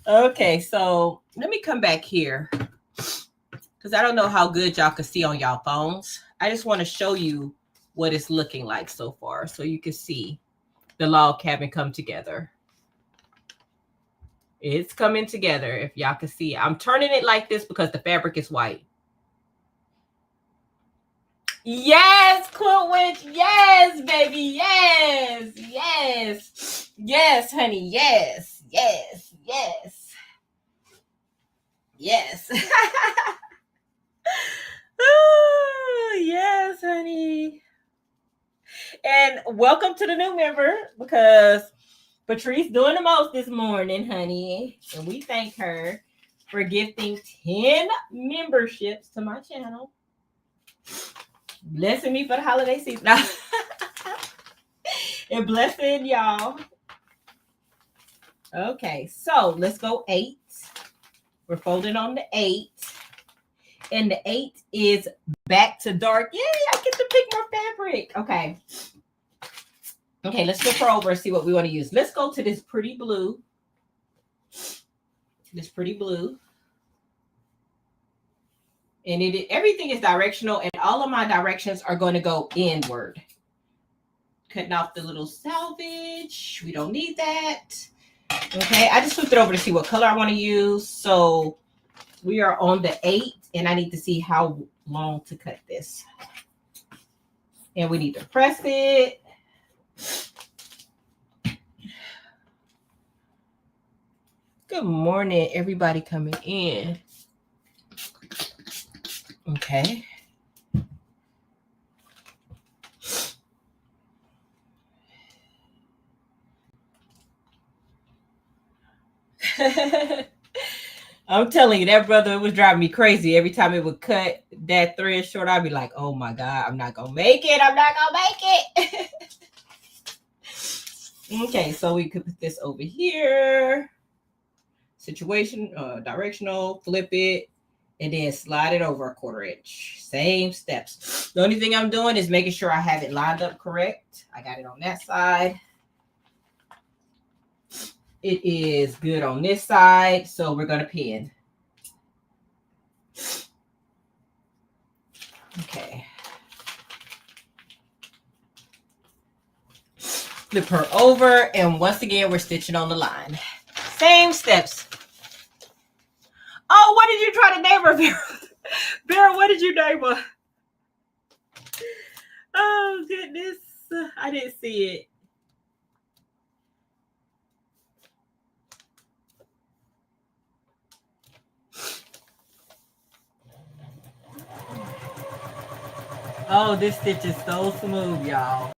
Okay, so let me come back here because I don't know how good y'all can see on y'all phones. I just want to show you what it's looking like so far so you can see the log cabin come together. It's coming together if y'all can see. I'm turning it like this because the fabric is white. Yes, Quilt Witch. Yes, baby. Yes. Yes. Yes, honey. Yes. Yes. Yes. Yes. Oh, yes, honey. And welcome to the new member because Patrice doing the most this morning, honey. And we thank her for gifting 10 memberships to my channel. Blessing me for the holiday season. And blessing y'all. Okay, so let's go 8. We're folding on the 8. And the 8 is back to dark. Yay, I get to pick more fabric. Okay. Okay, let's flip her over and see what we want to use. Let's go to this pretty blue. This pretty blue. And everything is directional, and all of my directions are going to go inward. Cutting off the little salvage. We don't need that. Okay, I just flipped it over to see what color I want to use. So we are on the 8, and I need to see how long to cut this. And we need to press it. Good morning, everybody coming in. Okay. I'm telling you, that brother was driving me crazy. Every time it would cut that thread short, I'd be like, oh my God, I'm not gonna make it. I'm not gonna make it. Okay, so we could put this over here. Situation, directional, flip it, and then slide it over a 1/4 inch. Same steps. The only thing I'm doing is making sure I have it lined up correct. I got it on that side. It is good on this side, so we're going to pin. Okay. Flip her over, and once again, we're stitching on the line. Same steps. Oh, what did you try to name her, Vera? Vera, what did you name her? Oh, goodness. I didn't see it. Oh, this stitch is so smooth, y'all.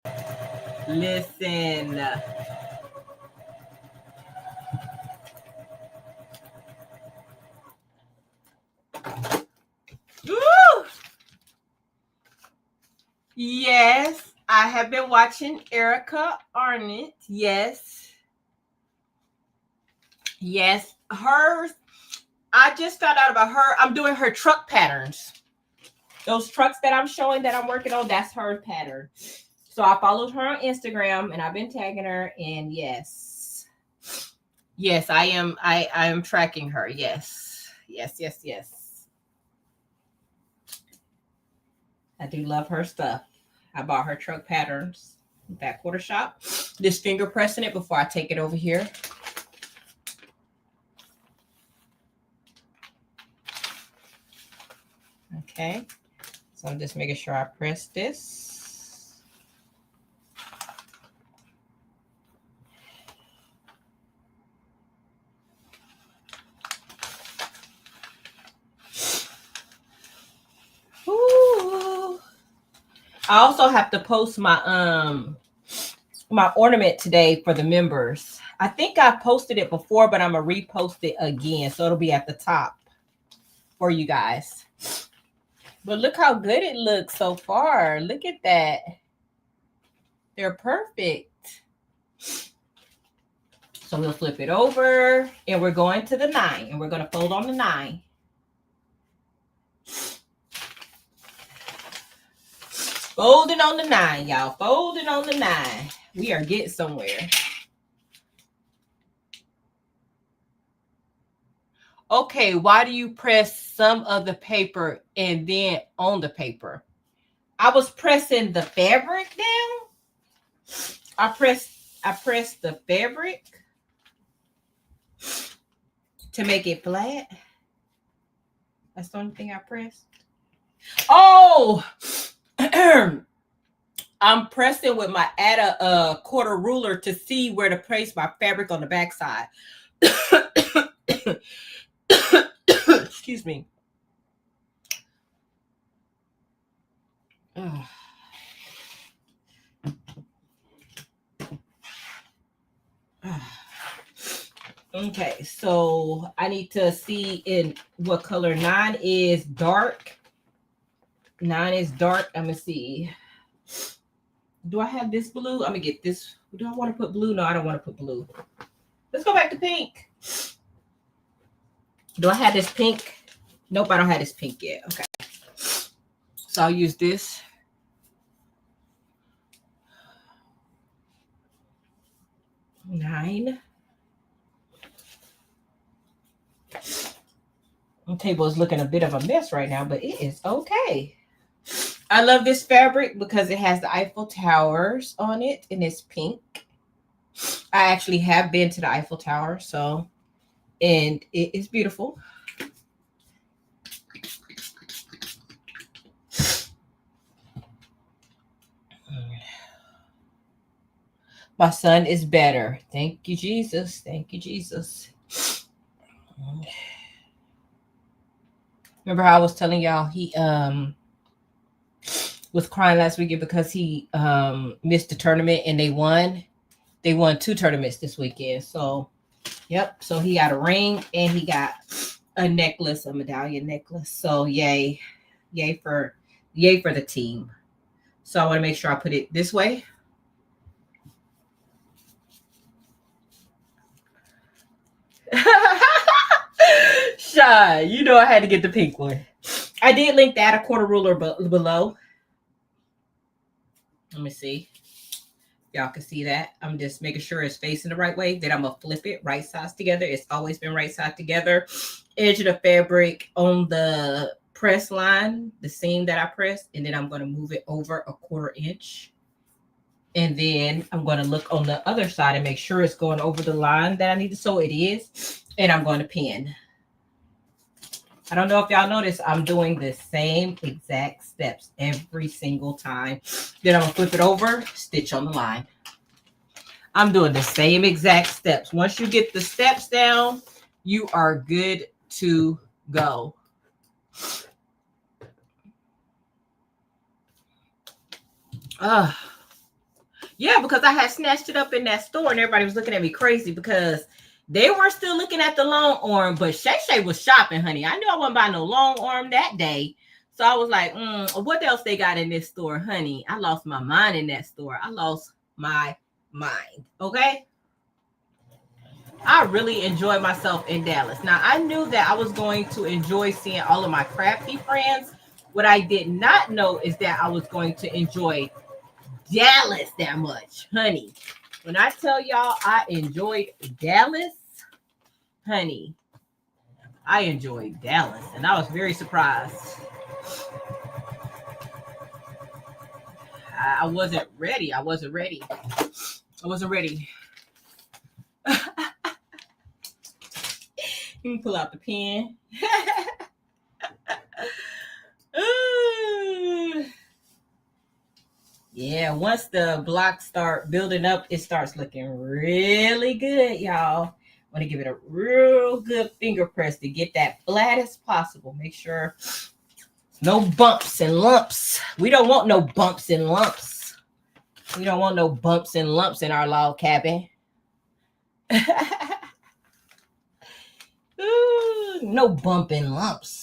Listen. Woo! Yes, I have been watching Erica Arnett. Yes. Yes, hers. I just found out about her. I'm doing her truck patterns. Those trucks that I'm showing that I'm working on, that's her pattern. So I followed her on Instagram and I've been tagging her, and yes. Yes, I am tracking her. Yes. Yes, yes, yes. I do love her stuff. I bought her truck patterns at that quarter shop. Just finger pressing it before I take it over here. Okay. So I'm just making sure I press this. Ooh. I also have to post my my ornament today for the members. I think I posted it before, but I'm gonna repost it again, so it'll be at the top for you guys. But look how good it looks so far. Look at that. They're perfect. So we'll flip it over, and we're going to the 9, and we're going to fold on the 9. Folding on the 9, y'all. Folding on the 9. We are getting somewhere. Okay, why do you press some of the paper and then on the paper? I was pressing the fabric down. I pressed the fabric to make it flat. That's the only thing I pressed. Oh, I'm pressing with my add a quarter ruler to see where to place my fabric on the back side. Excuse me. Okay, so I need to see in what color 9 is. Dark. 9 is dark. I'm gonna see. Do I have this blue? I'm gonna get this. Do I want to put blue? No, I don't want to put blue. Let's go back to pink. Do I have this pink? Nope, I don't have this pink yet. Okay. So I'll use this. Nine. The table is looking a bit of a mess right now, but it is okay. I love this fabric because it has the Eiffel Towers on it, and it's pink. I actually have been to the Eiffel Tower, so, and it is beautiful. My son is better. Thank you, Jesus. Thank you, Jesus. Remember how I was telling y'all he was crying last weekend because he missed the tournament and they won. They won 2 tournaments this weekend. So, yep. So he got a ring and he got a necklace, a medallion necklace. So yay for the team. So I want to make sure I put it this way. Shy, you know I had to get the pink one. I did link that a quarter ruler below. Let me see. Y'all can see that. I'm just making sure it's facing the right way. Then I'm going to flip it right sides together. It's always been right side together. Edge of the fabric on the press line, the seam that I pressed. And then I'm going to move it over a 1/4 inch. And then I'm going to look on the other side and make sure it's going over the line that I need to. So it is. And I'm going to pin. I don't know if y'all notice, I'm doing the same exact steps every single time. Then I'm going to flip it over, stitch on the line. I'm doing the same exact steps. Once you get the steps down, you are good to go. Yeah, because I had snatched it up in that store and everybody was looking at me crazy because they were still looking at the long arm, but ShayShay was shopping, honey. I knew I wasn't buying no long arm that day. So I was like, what else they got in this store, honey? I lost my mind in that store. I lost my mind, okay? I really enjoyed myself in Dallas. Now, I knew that I was going to enjoy seeing all of my crafty friends. What I did not know is that I was going to enjoy Dallas that much, honey. When I tell y'all I enjoyed Dallas, honey, I enjoyed Dallas, and I was very surprised. I wasn't ready. You can pull out the pen. Yeah, once the blocks start building up, it starts looking really good, y'all. Want to give it a real good finger press to get that flat as possible. Make sure no bumps and lumps. We don't want no bumps and lumps. We don't want no bumps and lumps in our log cabin. Ooh, no bump and lumps.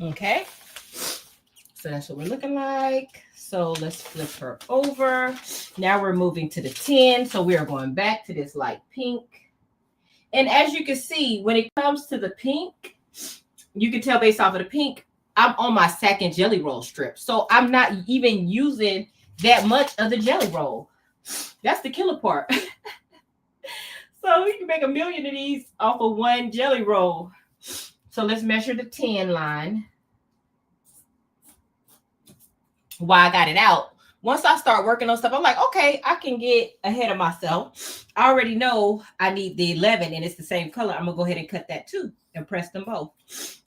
Okay, so that's what we're looking like. So let's flip her over. Now we're moving to the 10. So we are going back to this light pink. And as you can see, when it comes to the pink, you can tell based off of the pink, I'm on my second jelly roll strip. So I'm not even using that much of the jelly roll. That's the killer part. So you can make a million of these off of one jelly roll. So let's measure the 10 line. While I got it out, once I start working on stuff, I'm like, okay, I can get ahead of myself. I already know I need the 11 and it's the same color. I'm gonna go ahead and cut that too and press them both.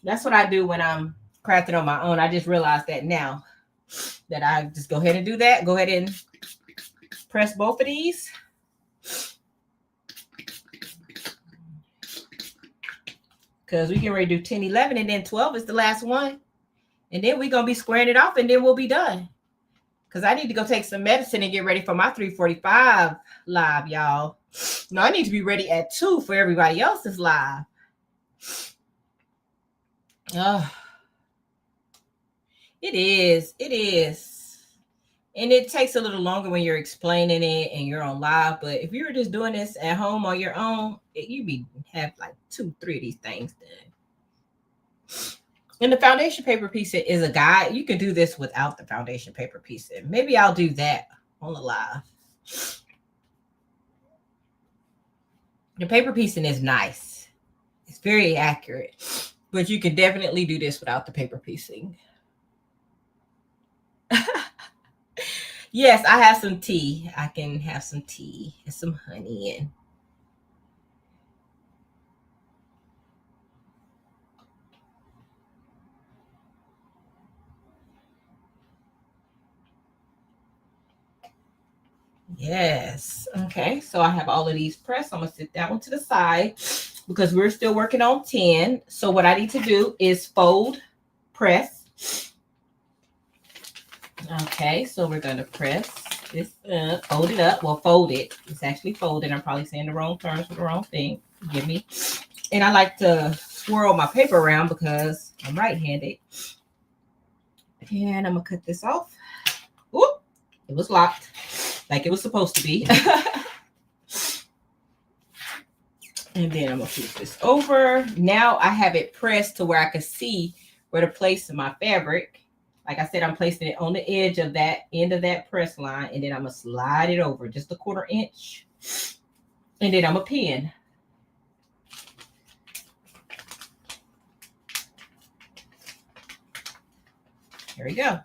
That's what I do when I'm crafting on my own. I just realized that now that I just go ahead and do that. Go ahead and press both of these. Because we can already do 10, 11, and then 12 is the last one. And then we're going to be squaring it off, and then we'll be done. Because I need to go take some medicine and get ready for my 3:45 live, y'all. No, I need to be ready at 2 for everybody else's live. It is. And it takes a little longer when you're explaining it and you're on live. But if you were just doing this at home on your own, you'd have like 2, 3 of these things done. And the foundation paper piece is a guide. You can do this without the foundation paper piece. Maybe I'll do that on the live. The paper piecing is nice. It's very accurate. But you can definitely do this without the paper piecing. Yes, I have some tea. I can have some tea and some honey in. Yes. Okay. So I have all of these pressed. I'm going to sit that one to the side because we're still working on 10. So what I need to do is fold, press. Okay. So we're going to press this up, fold it up. Well, fold it. It's actually folded. I'm probably saying the wrong terms for the wrong thing. Forgive me. And I like to swirl my paper around because I'm right-handed. And I'm going to cut this off. Oop, it was locked like it was supposed to be. And then I'm going to flip this over. Now I have it pressed to where I can see where to place my fabric. Like I said, I'm placing it on the edge of that end of that press line. And then I'm going to slide it over just a 1/4 inch. And then I'm going to pin. Here we go.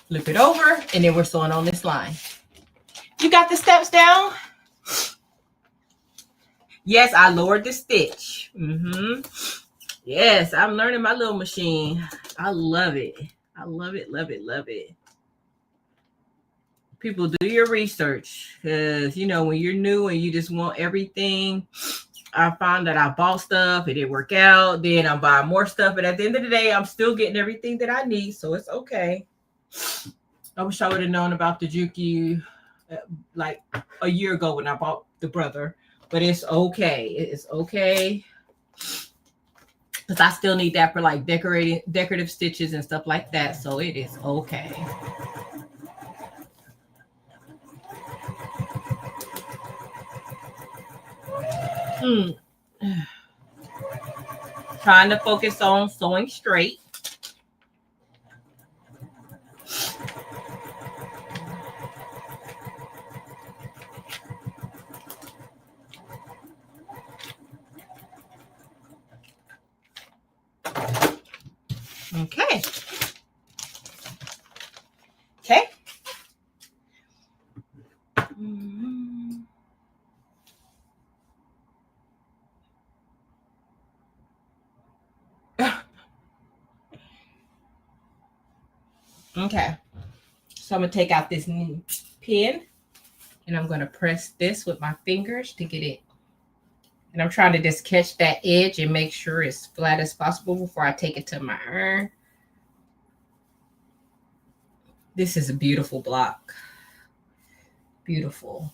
Flip it over, and then we're sewing on this line. You got the steps down? Yes, I lowered the stitch. Yes, I'm learning my little machine. I love it. I love it, love it, love it. People, do your research because, you know, when you're new and you just want everything, I found that I bought stuff, it didn't work out. Then I'm buying more stuff, but at the end of the day, I'm still getting everything that I need, so it's okay. I wish I would have known about the Juki like a year ago when I bought the brother, but it's okay. It's okay because I still need that for like decorative stitches and stuff like that, so it is okay. Trying to focus on sewing straight. Okay. Okay. Okay. So I'm going to take out this new pin and I'm going to press this with my fingers to get it. And I'm trying to just catch that edge and make sure it's flat as possible before I take it to my iron. This is a beautiful block. Beautiful.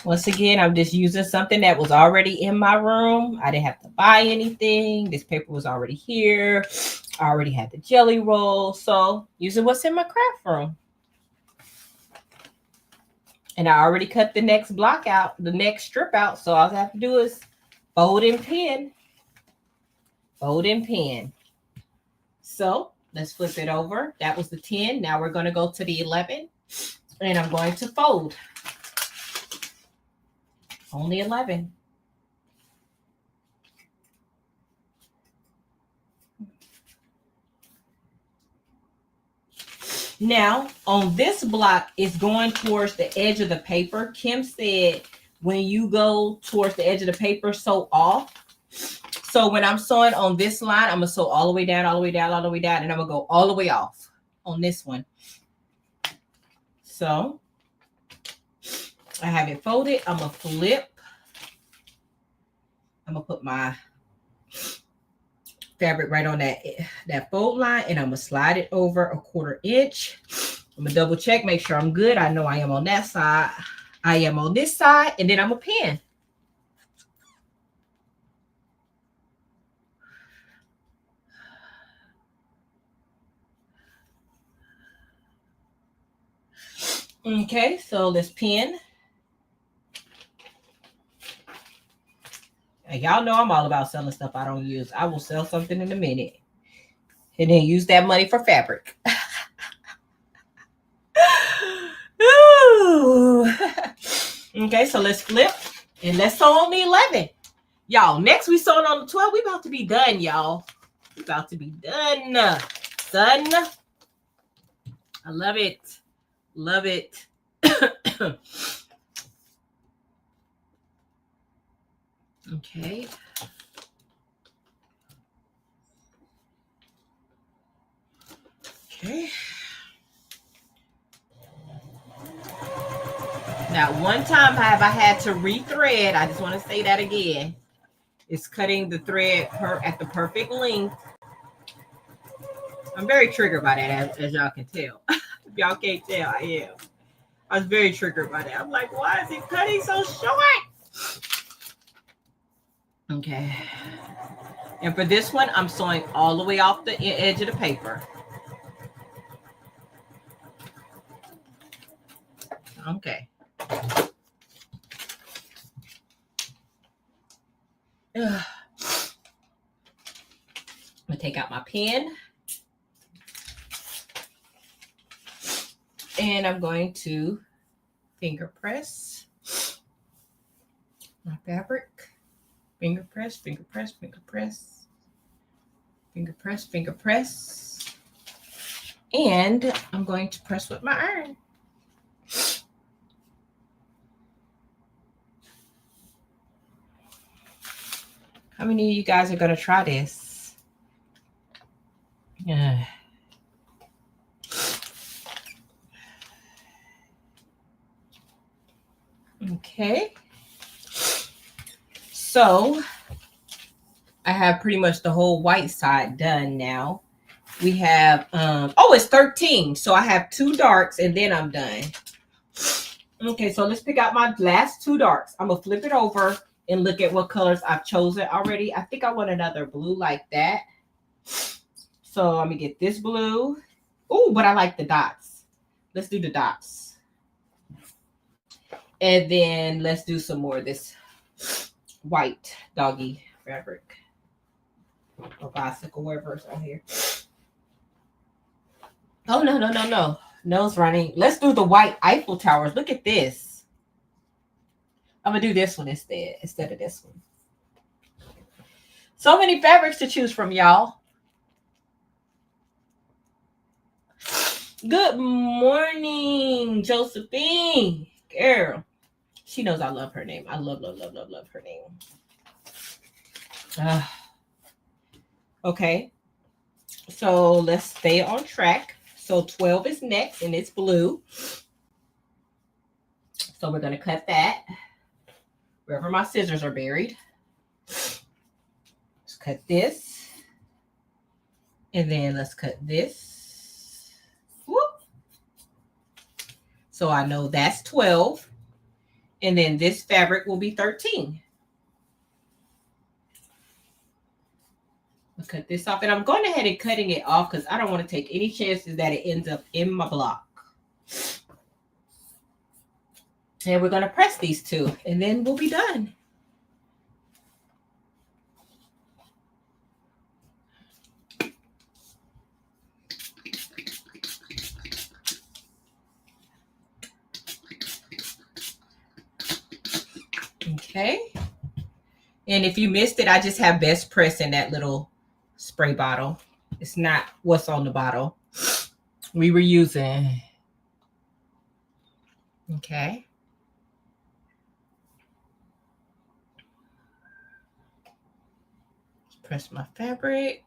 Once again, I'm just using something that was already in my room. I didn't have to buy anything. This paper was already here. I already had the jelly roll. So using what's in my craft room. And I already cut the next block out, the next strip out. So all I have to do is fold and pin. Fold and pin. So let's flip it over. That was the 10. Now we're going to go to the 11. And I'm going to fold. Only 11. Now, on this block, it's going towards the edge of the paper. Kim said when you go towards the edge of the paper, sew off. So when I'm sewing on this line, I'm going to sew all the way down, all the way down, all the way down, and I'm going to go all the way off on this one. So I have it folded. I'm going to flip. I'm going to put my fabric right on that fold line, and I'm going to slide it over a 1/4 inch. I'm going to double check, make sure I'm good. I know I am on that side. I am on this side, and then I'm going to pin. Okay, so let's pin. And y'all know I'm all about selling stuff I don't use. I will sell something in a minute and then use that money for fabric. Okay, so let's flip and let's sew on the 11. Y'all, next we sewing on the 12. We about to be done, y'all. We about to be done. Done. I love it. Love it. Okay. Okay. Now, one time have I had to rethread. I just want to say that again. It's cutting the thread at the perfect length. I'm very triggered by that, as y'all can tell. If y'all can't tell, I am. I was very triggered by that. I'm like, why is it cutting so short? Okay. And for this one, I'm sewing all the way off the edge of the paper. Okay. I'm gonna take out my pen. And I'm going to finger press my fabric. Finger press, finger press, finger press. Finger press, finger press. And I'm going to press with my iron. How many of you guys are going to try this? Yeah. Okay. So I have pretty much the whole white side done now. We have, oh, it's 13. So I have 2 darks and then I'm done. Okay, so let's pick out my last 2 darks. I'm going to flip it over and look at what colors I've chosen already. I think I want another blue like that. So let me get this blue. Oh, but I like the dots. Let's do the dots. And then let's do some more of this white doggy fabric. Or bicycle, wherever it's on here. Oh, no, no, no, no. Nose running. Let's do the white Eiffel Towers. Look at this. I'm going to do this one instead of this one. So many fabrics to choose from, y'all. Good morning, Josephine. Girl. She knows I love her name. I love, love, love, love, love her name. Okay. So let's stay on track. So 12 is next and it's blue. So we're going to cut that wherever my scissors are buried. Let's cut this. And then let's cut this. Whoop. So I know that's 12. And then this fabric will be 13. I'll cut this off. And I'm going ahead and cutting it off because I don't want to take any chances that it ends up in my block. And we're going to press these 2. And then we'll be done. Okay. And if you missed it, I just have best press in that little spray bottle. It's not what's on the bottle. We were using. Okay. Let's press my fabric.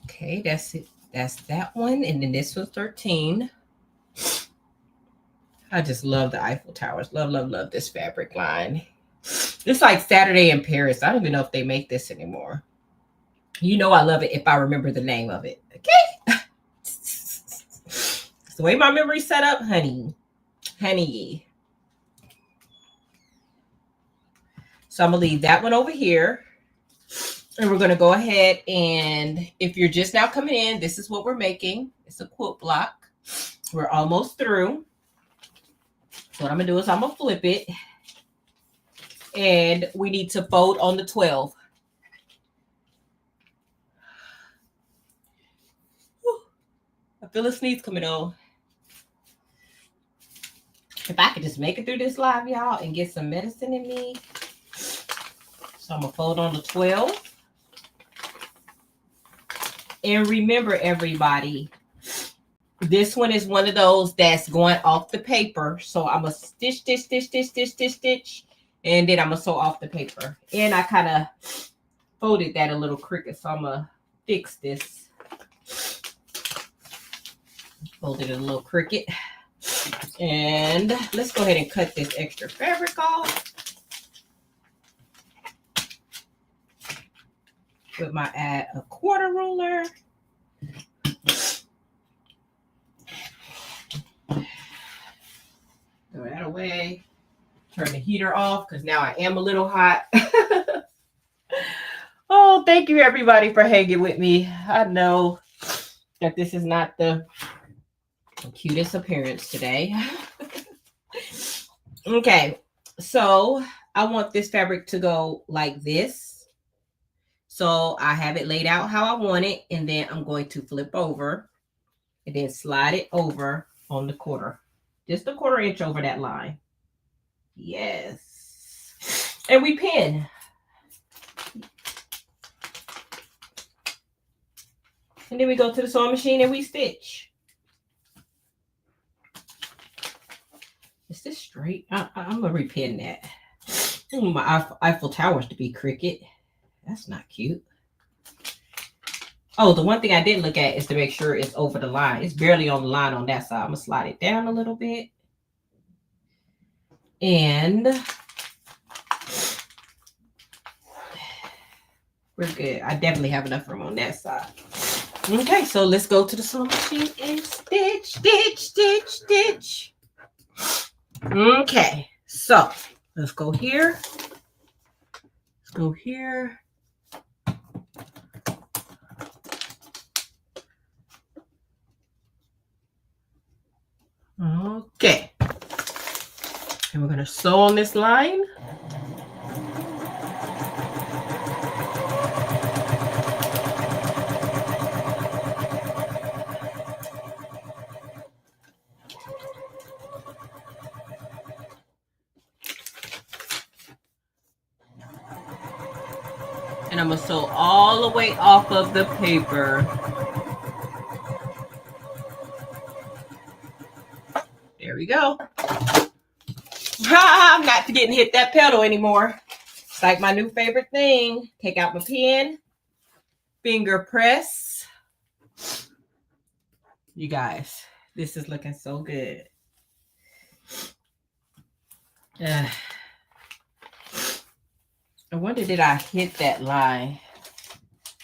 Okay, that's it. That's that one. And then this was 13. I just love the Eiffel Towers. Love, love, love this fabric line. It's like Saturday in Paris. I don't even know if they make this anymore. You know I love it if I remember the name of it. Okay. It's the way my memory's set up, honey. Honey. So I'm going to leave that one over here. And we're going to go ahead and if you're just now coming in, this is what we're making. It's a quilt block. We're almost through. So what I'm going to do is I'm going to flip it. And we need to fold on the 12. Whew. I feel a sneeze coming on. If I could just make it through this live, y'all, and get some medicine in me. So I'm going to fold on the 12. And remember, everybody, This one is one of those that's going off the paper. So I'm going to stitch, stitch, stitch, stitch, stitch, stitch, stitch. And then I'm going to sew off the paper. And I kind of folded that a little crooked. So I'm going to fix this. Folded it a little crooked. And let's go ahead and cut this extra fabric off. With my add a quarter ruler. Throw that away. Turn the heater off because now I am a little hot. Oh, thank you everybody for hanging with me. I know that this is not the cutest appearance today. Okay, so I want this fabric to go like this. So I have it laid out how I want it, and then I'm going to flip over and then slide it over on the quarter. Just a 1/4 inch over that line. Yes. And we pin. And then we go to the sewing machine and we stitch. Is this straight? I'm going to repin that. My Eiffel Tower's to be crooked. That's not cute. Oh, the one thing I didn't look at is to make sure it's over the line. It's barely on the line on that side. I'm going to slide it down a little bit. And we're good. I definitely have enough room on that side. Okay, so let's go to the sewing machine and stitch, stitch, stitch, stitch. Okay, so let's go here. Let's go here. Okay. And we're going to sew on this line. And I'm going to sew all the way off of the paper. There we go. I'm not getting hit that pedal anymore. It's like my new favorite thing. Take out my pen. Finger press. You guys, this is looking so good. I wonder, did I hit that line?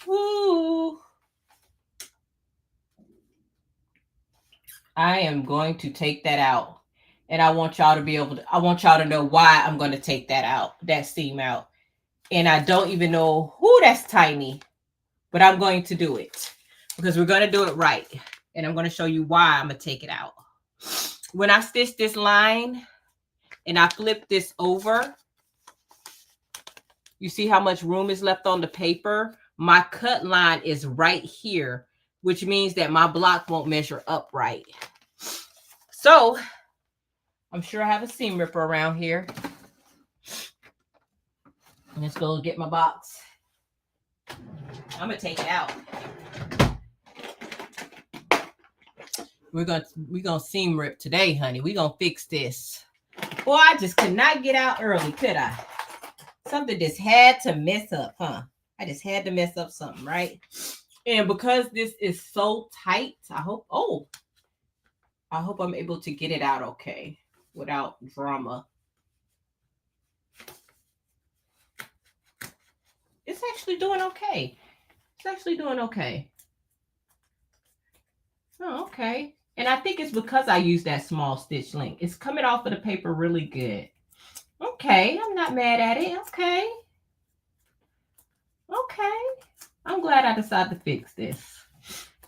Woo! I am going to take that out. And I want y'all to be able to, I want y'all to know why I'm going to take that out, that seam out. And I don't even know who that's tiny, but I'm going to do it because we're going to do it right. And I'm going to show you why I'm going to take it out. When I stitch this line and I flip this over, you see how much room is left on the paper? My cut line is right here, which means that my block won't measure up right. So I'm sure I have a seam ripper around here. Let's go get my box. I'm going to take it out. We're gonna seam rip today, honey. We're going to fix this. Boy, I just could not get out early, could I? Something just had to mess up, huh? I just had to mess up something, right? And because this is so tight, I hope I'm able to get it out okay without drama. It's actually doing okay. It's actually doing okay. Oh, okay. And I think it's because I use that small stitch link. It's coming off of the paper really good. Okay, I'm not mad at it. Okay. Okay. I'm glad I decided to fix this.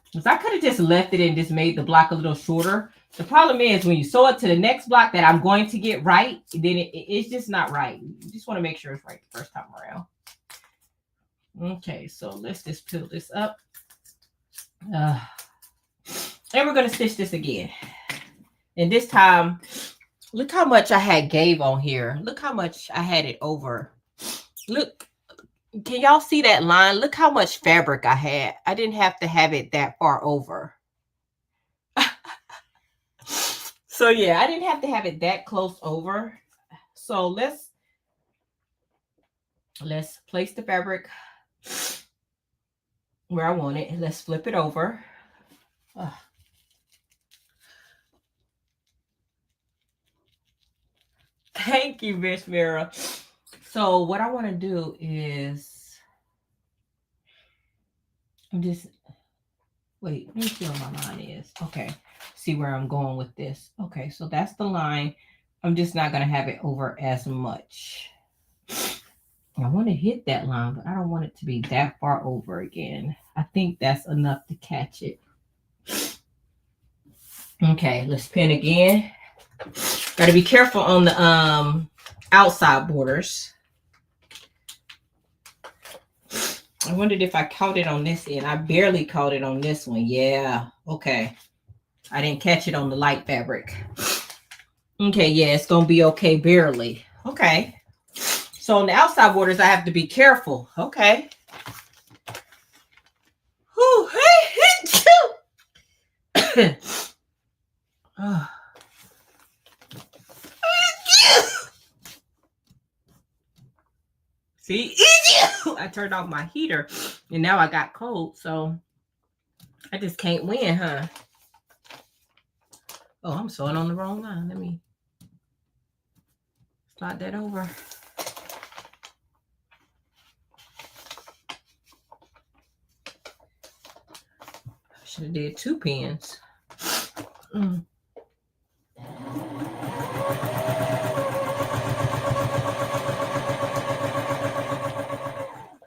Because I could have just left it and just made the block a little shorter. The problem is when you sew it to the next block that I'm going to get right, then it's just not right. You just want to make sure it's right the first time around. Okay, so let's just peel this up. And we're going to stitch this again. And this time, look how much I had gave on here. Look how much I had it over. Look, can y'all see that line? Look how much fabric I had. I didn't have to have it that far over. So yeah, I didn't have to have it that close over. So let's place the fabric where I want it. Let's flip it over. Thank you, Miss Mira. So what I want to do is wait, let me see where my line is. Okay, see where I'm going with this. Okay, so that's the line. I'm just not going to have it over as much. I want to hit that line, but I don't want it to be that far over again. I think that's enough to catch it. Okay, let's pin again. Got to be careful on the outside borders. I wondered if I caught it on this end. I barely caught it on this one. Yeah, okay. I didn't catch it on the light fabric. Okay, yeah, it's going to be okay, barely. Okay. So on the outside borders, I have to be careful. Okay. Whew. See, I turned off my heater and now I got cold, so I just can't win, huh? Oh, I'm sewing on the wrong line. Let me slide that over. Should have did 2 pins.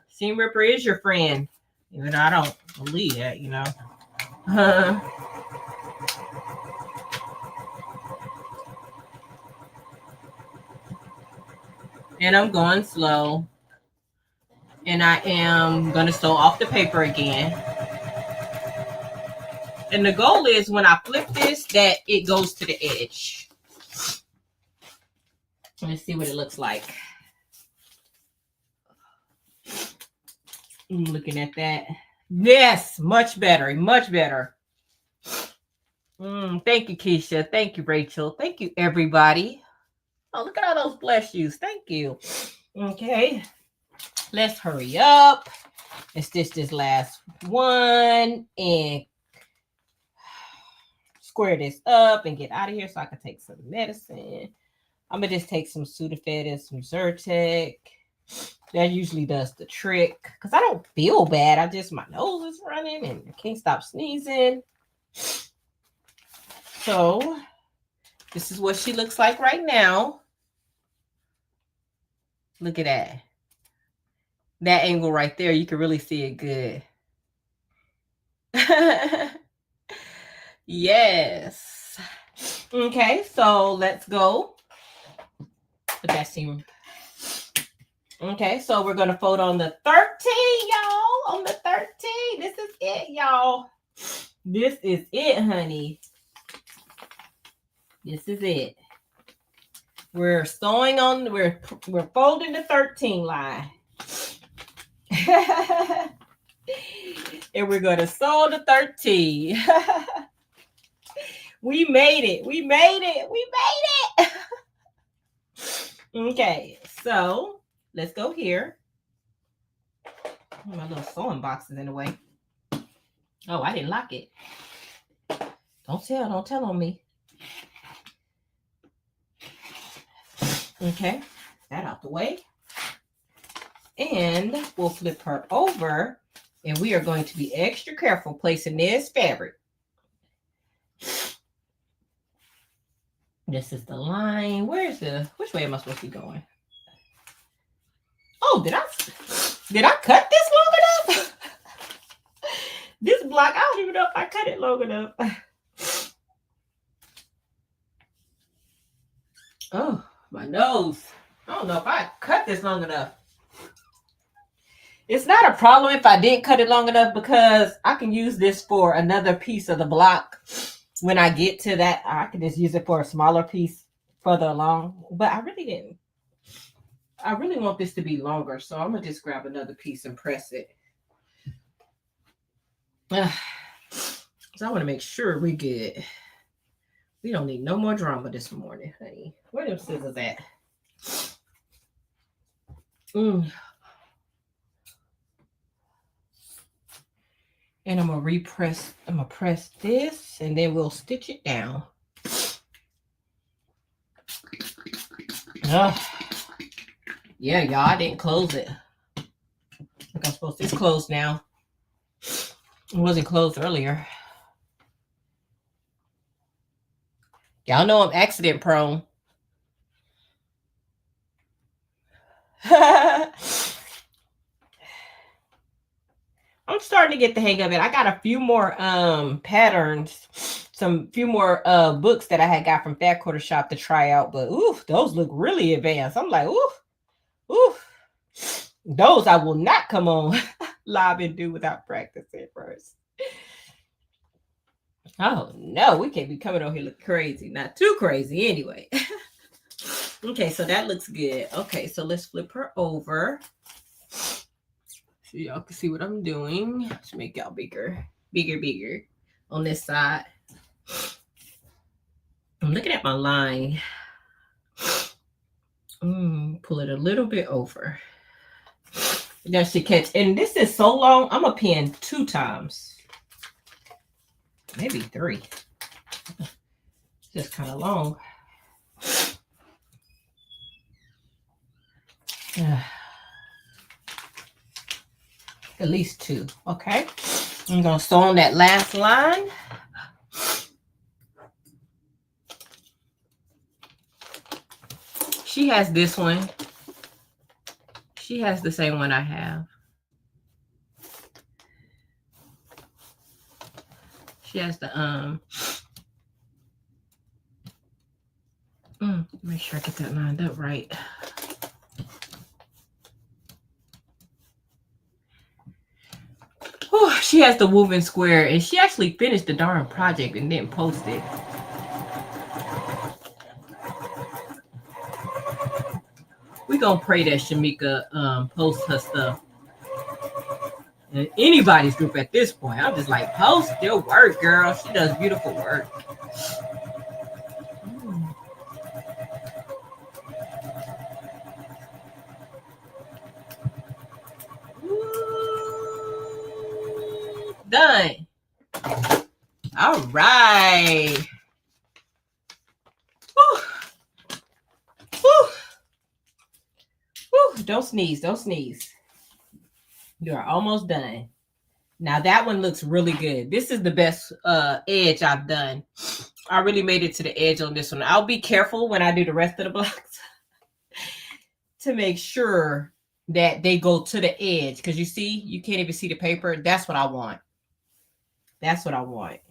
Seam Ripper is your friend. Even though I don't believe that, you know. And I'm going slow. And I am going to sew off the paper again. And the goal is when I flip this, that it goes to the edge. Let's see what it looks like. I'm looking at that. Yes, much better, much better. Thank you, Keisha. Thank you, Rachel. Thank you, everybody. Oh, look at all those bless yous. Thank you. Okay, let's hurry up and stitch this last one and square this up and get out of here so I can take some medicine. I'm gonna just take some Sudafed and some Zyrtec. That usually does the trick because I don't feel bad. I just, my nose is running and I can't stop sneezing. So this is what she looks like right now. Look at that. That angle right there, you can really see it good. Yes. Okay, so let's go. Put that seam. Okay, so we're going to fold on the 13, y'all. On the 13. This is it, y'all. This is it, honey. This is it. We're sewing on, we're folding the 13 line. And we're going to sew the 13. We made it. We made it. We made it. Okay, so let's go here. My little sewing box is in the way. Oh, I didn't lock it. Don't tell on me. Okay, that out the way. And we'll flip her over and we are going to be extra careful placing this fabric. This is the line. Which way am I supposed to be going? Oh, did I cut this long enough? This block, I don't even know if I cut it long enough. Oh, my nose. I don't know if I cut this long enough. It's not a problem if I didn't cut it long enough because I can use this for another piece of the block. When I get to that, I can just use it for a smaller piece further along. But I really didn't. I really want this to be longer, so I'm going to just grab another piece and press it. So I want to make sure we're good. We don't need no more drama this morning, honey. Where them scissors at? And I'm gonna press this, and then we'll stitch it down. Yeah, y'all, I didn't close it. I think I'm supposed to. It's closed now. It wasn't closed earlier. Y'all know I'm accident prone. I'm starting to get the hang of it. I got a few more patterns, few more books that I had got from Fat Quarter Shop to try out, but ooh, those look really advanced. I'm like, ooh, those I will not come on live and do without practicing first. Oh no, we can't be coming on here look crazy. Not too crazy anyway. Okay, so that looks good. Okay, so let's flip her over so y'all can see what I'm doing. Let's make y'all bigger on this side. I'm looking at my line. Pull it a little bit over. Now she catch, and this is so long, I'm gonna pin 2 times. Maybe 3. Just kind of long. At least 2. Okay. I'm gonna sew on that last line. She has this one. She has the same one I have. She has the make sure I get that lined up right. Whew, she has the woven square, and she actually finished the darn project and didn't post it. We gonna pray that Shamika posts her stuff. In anybody's group at this point. I'm just like, post your work, girl. She does beautiful work. Done. All right. Woo. Woo. Woo. Don't sneeze. Don't sneeze. You are almost done. Now that one looks really good. This is the best edge I've done. I really made it to the edge on this one. I'll be careful when I do the rest of the blocks to make sure that they go to the edge. Because you see, you can't even see the paper. That's what I want. That's what I want.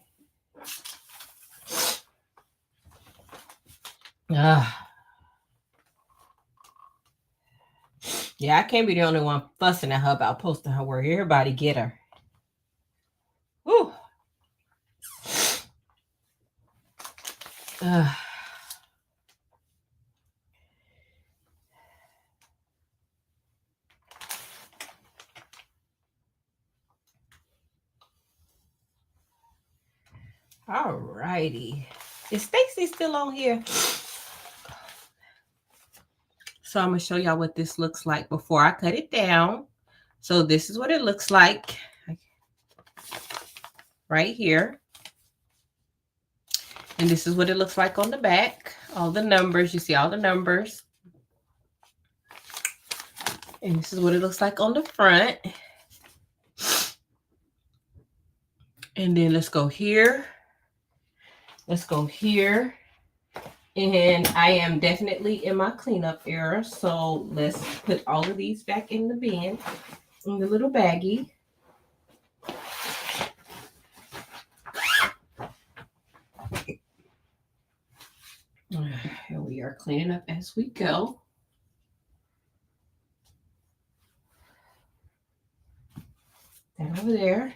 Yeah, I can't be the only one fussing at her about posting her work. Everybody get her. Woo. All righty. Is Stacey still on here? So I'm going to show y'all what this looks like before I cut it down. So this is what it looks like right here. And this is what it looks like on the back. All the numbers. You see all the numbers. And this is what it looks like on the front. And then let's go here. Let's go here. And I am definitely in my cleanup era. So let's put all of these back in the bin, in the little baggie. Here we are cleaning up as we go. That over there.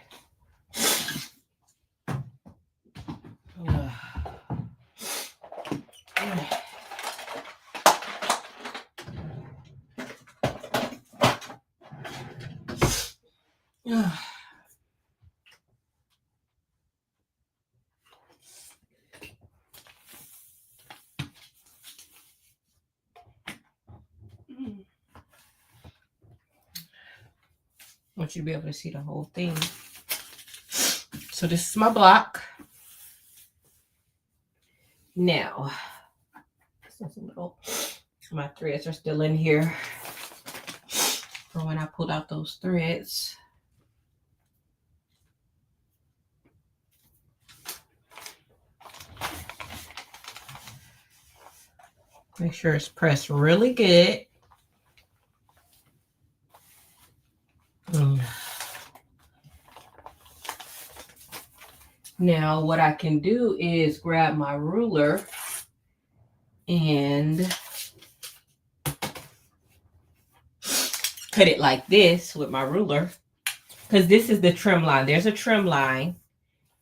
want you to be able to see the whole thing. So this is my block. Now, my threads are still in here from when I pulled out those threads. Make sure it's pressed really good. Now what I can do is grab my ruler and cut it like this with my ruler, because this is the trim line. There's a trim line,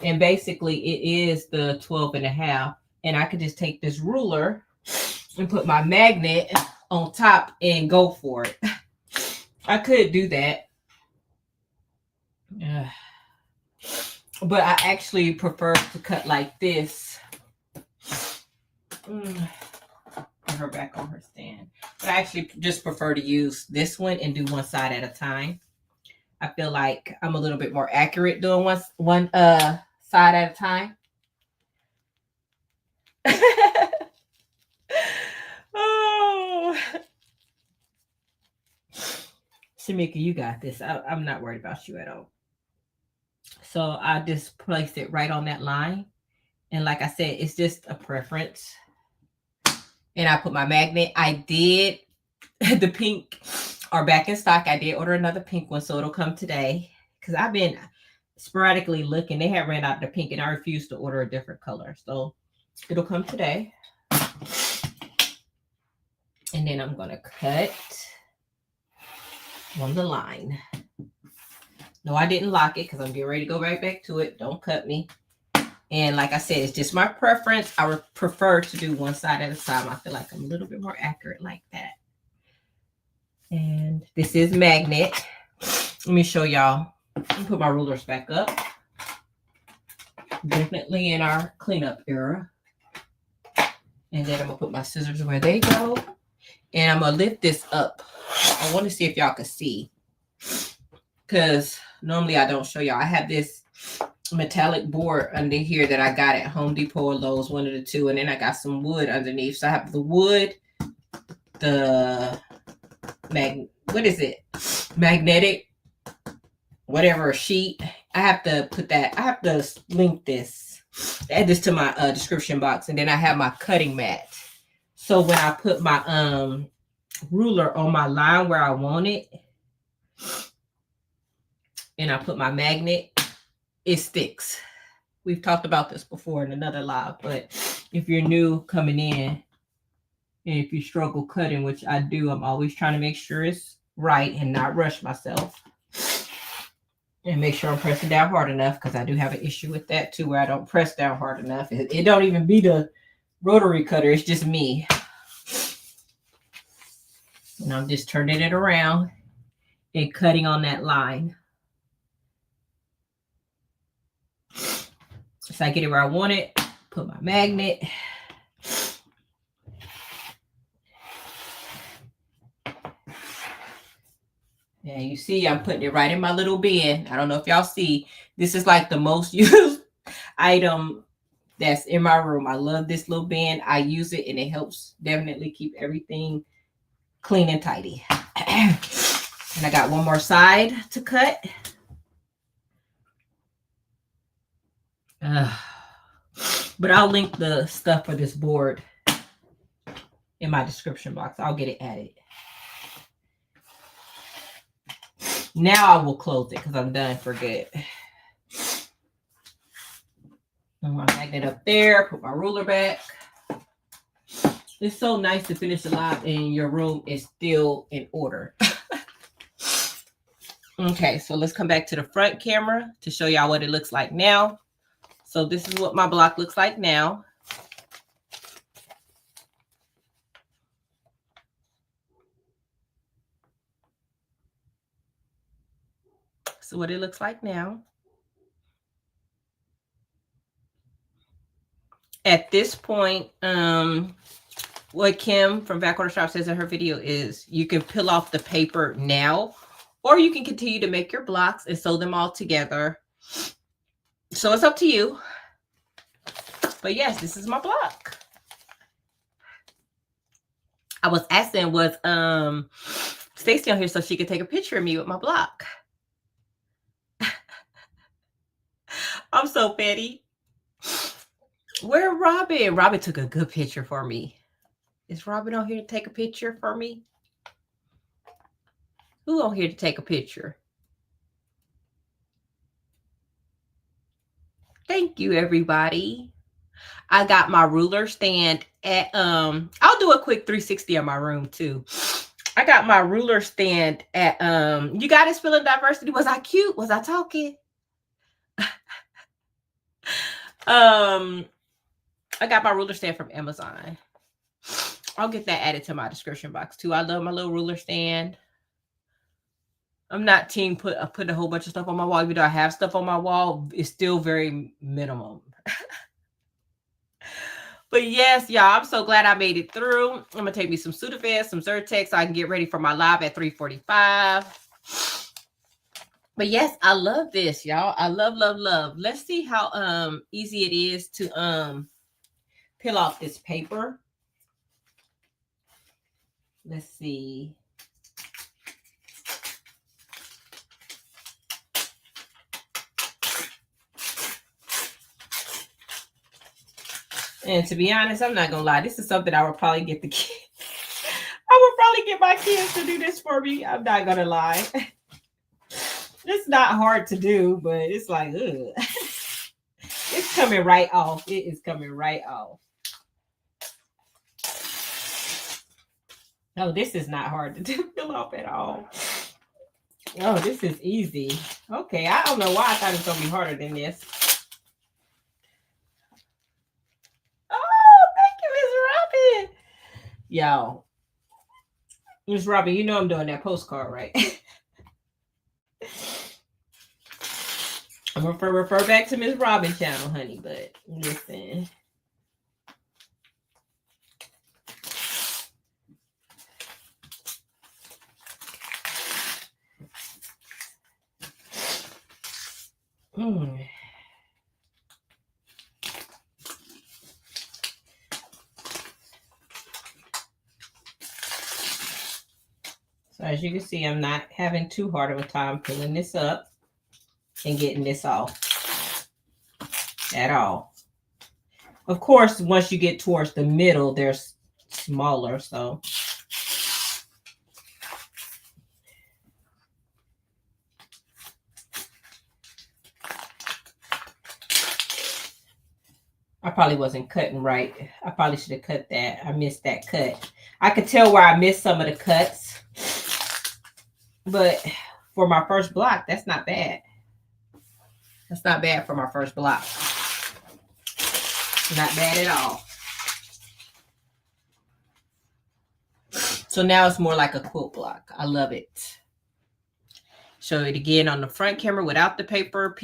and basically it is the 12.5, and I could just take this ruler and put my magnet on top and go for it. I could do that. But I actually prefer to cut like this. Put her back on her stand. But I actually just prefer to use this one and do one side at a time. I feel like I'm a little bit more accurate doing one side at a time. Oh, Shamika, you got this. I'm not worried about you at all. So I just placed it right on that line. And like I said, it's just a preference. And I put my magnet. I did, the pink are back in stock. I did order another pink one, so it'll come today. Because I've been sporadically looking. They have ran out the pink, and I refused to order a different color. So it'll come today. And then I'm going to cut on the line. No, I didn't lock it because I'm getting ready to go right back to it. Don't cut me. And like I said, it's just my preference. I would prefer to do one side at a time. I feel like I'm a little bit more accurate like that. And this is magnet. Let me show y'all. Let me put my rulers back up. Definitely in our cleanup era. And then I'm going to put my scissors where they go. And I'm going to lift this up. I want to see if y'all can see. Because normally I don't show y'all. I have this metallic board under here that I got at Home Depot or Lowe's, one of the two. And then I got some wood underneath. So I have the wood, the magnetic, whatever sheet. I have to put that, I have to link this, add this to my description box. And then I have my cutting mat. So when I put my ruler on my line where I want it, and I put my magnet, it sticks. We've talked about this before in another live, but if you're new coming in, and if you struggle cutting, which I do, I'm always trying to make sure it's right and not rush myself. And make sure I'm pressing down hard enough, because I do have an issue with that too, where I don't press down hard enough. It don't even be the rotary cutter, it's just me. And I'm just turning it around and cutting on that line. So I get it where I want it, put my magnet. And you see, I'm putting it right in my little bin. I don't know if y'all see. This is like the most used item that's in my room. I love this little bin. I use it, and it helps definitely keep everything clean and tidy. And I got one more side to cut. But I'll link the stuff for this board in my description box. I'll get it added. Now I will close it because I'm done for good. Put my magnet up there. Put my ruler back. It's so nice to finish the live and your room is still in order. Okay, so let's come back to the front camera to show y'all what it looks like now. So this is what my block looks like now. So what it looks like now. At this point, what Kim from Backorder Shop says in her video is you can peel off the paper now, or you can continue to make your blocks and sew them all together. So it's up to you. But yes, this is my block. I was asking, was Stacey on here so she could take a picture of me with my block? I'm so petty. Where Robin? Robin took a good picture for me. Is Robin on here to take a picture for me? Who on here to take a picture? Thank you, everybody. I got my ruler stand at I'll do a quick 360 on my room too. I got my ruler stand at You Got It Spilling Diversity. Was I cute? Was I talking? I got my ruler stand from Amazon. I'll get that added to my description box too. I love my little ruler stand. I'm not team put a whole bunch of stuff on my wall. Even though I have stuff on my wall, it's still very minimum. But yes, y'all, I'm so glad I made it through. I'm going to take me some Sudafed, some Zyrtec, so I can get ready for my live at 3:45. But yes, I love this, y'all. I love, love, love. Let's see how easy it is to peel off this paper. Let's see. And to be honest, I'm not gonna lie. This is something I would probably get the kids. I would probably get my kids to do this for me. I'm not gonna lie. It's not hard to do, but it's like, ugh. It's coming right off. It is coming right off. No, this is not hard to do, peel off at all. Oh, this is easy. Okay, I don't know why I thought it was gonna be harder than this. Y'all, Miss Robin, you know I'm doing that postcard, right? I'm gonna refer back to Miss Robin channel, honey, but listen. So as you can see, I'm not having too hard of a time peeling this up and getting this off at all. Of course, once you get towards the middle, they're smaller, so. I probably wasn't cutting right. I probably should have cut that. I missed that cut. I could tell where I missed some of the cuts. But for my first block, that's not bad. That's not bad for my first block. Not bad at all. So now it's more like a quilt block. I love it. Show it again on the front camera without the paper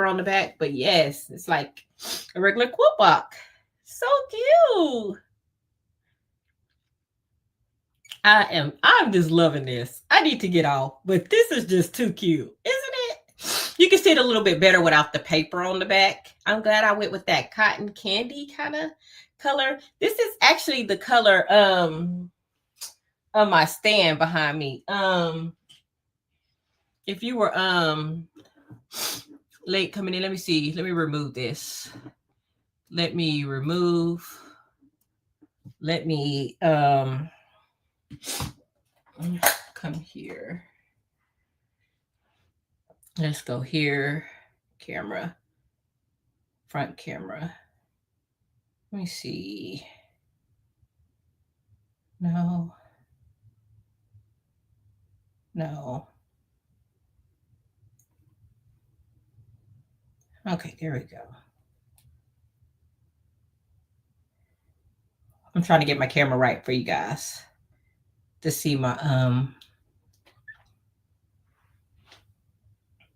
on the back. But yes, it's like a regular quilt block. So cute. I'm just loving this. I need to get off, but this is just too cute, isn't it? You can see it a little bit better without the paper on the back. I'm glad I went with that cotton candy kind of color. This is actually the color of my stand behind me. If you were late coming in, let me see. Let me remove this. Let me come here. Let's go here. Camera. Front camera. Let me see. No. Okay, there we go. I'm trying to get my camera right for you guys to see my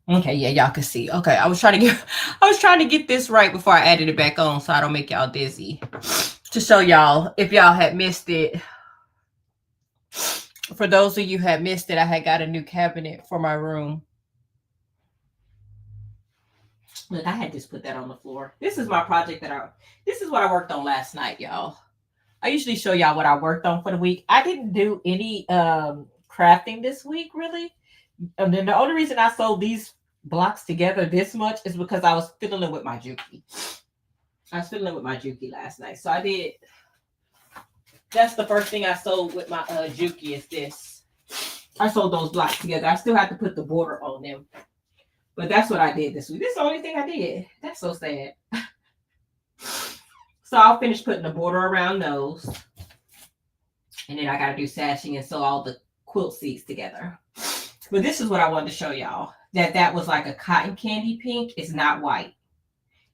okay, yeah, y'all can see. Okay, I was trying to get this right before I added it back on so I don't make y'all dizzy. To show y'all, if y'all had missed it, For those of you who had missed it, I had got a new cabinet for my room. Look, I had just put that on the floor. This is my project this is what I worked on last night, y'all. I usually show y'all what I worked on for the week. I didn't do any crafting this week, really. And then the only reason I sold these blocks together this much is because I was fiddling with my Juki. I was fiddling with my Juki last night. So I did. That's the first thing I sold with my Juki is this. I sold those blocks together. I still have to put the border on them. But that's what I did this week. This is the only thing I did. That's so sad. So I'll finish putting the border around those. And then I got to do sashing and sew all the quilt seats together. But this is what I wanted to show y'all. That was like a cotton candy pink. It's not white.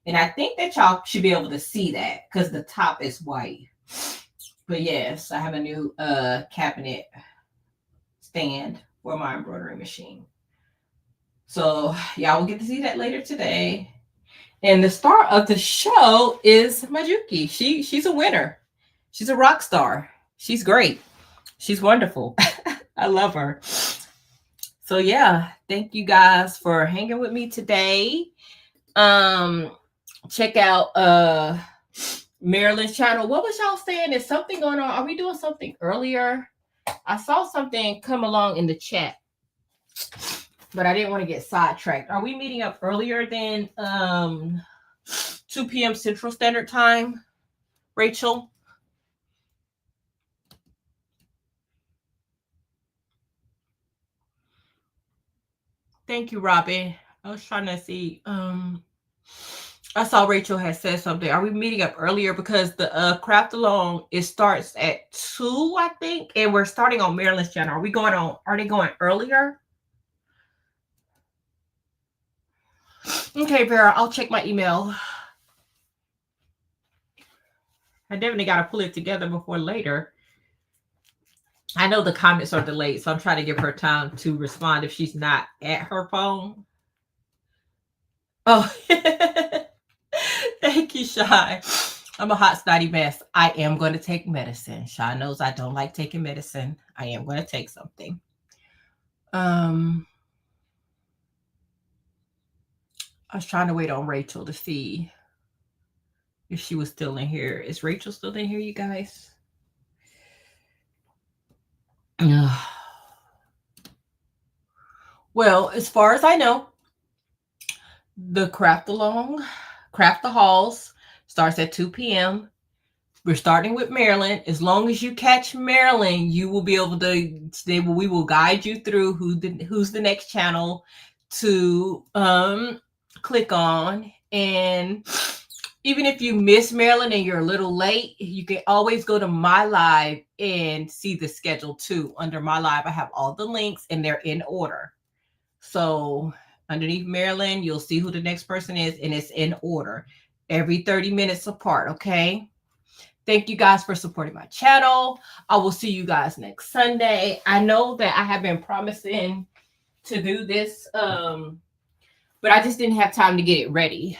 And I think that y'all should be able to see that because the top is white. But yes, I have a new cabinet stand for my embroidery machine. So y'all will get to see that later today. And the star of the show is my Juki. She's a winner. She's a rock star. She's great. She's wonderful. I love her. So yeah, thank you guys for hanging with me today. Check out Maryland's channel. What was y'all saying? Is something going on? Are we doing something earlier? I saw something come along in the chat, but I didn't want to get sidetracked. Are we meeting up earlier than 2 p.m. Central Standard Time, Rachel? Thank you, Robbie. I was trying to see. I saw Rachel had said something. Are we meeting up earlier? Because the craft along, it starts at 2, I think, and we're starting on Maryland's channel. Are we going on? Are they going earlier? Okay, Vera, I'll check my email. I definitely got to pull it together before later. I know the comments are delayed, so I'm trying to give her time to respond if she's not at her phone. Oh, thank you, Shy. I'm a hot, snotty mess. I am going to take medicine. Shy knows I don't like taking medicine. I am going to take something. I was trying to wait on Rachel to see if she was still in here. Is Rachel still in here, you guys? Well, as far as I know, the Craft the Halls starts at 2 p.m. We're starting with Maryland. As long as you catch Maryland, you will be able to. We will guide you through who's the next channel to click on. And even if you miss Maryland and you're a little late, you can always go to my live and see the schedule too. Under my live, I have all the links and they're in order. So underneath Maryland, you'll see who the next person is, and it's in order. Every 30 minutes apart, okay? Thank you guys for supporting my channel. I will see you guys next Sunday. I know that I have been promising to do this, but I just didn't have time to get it ready.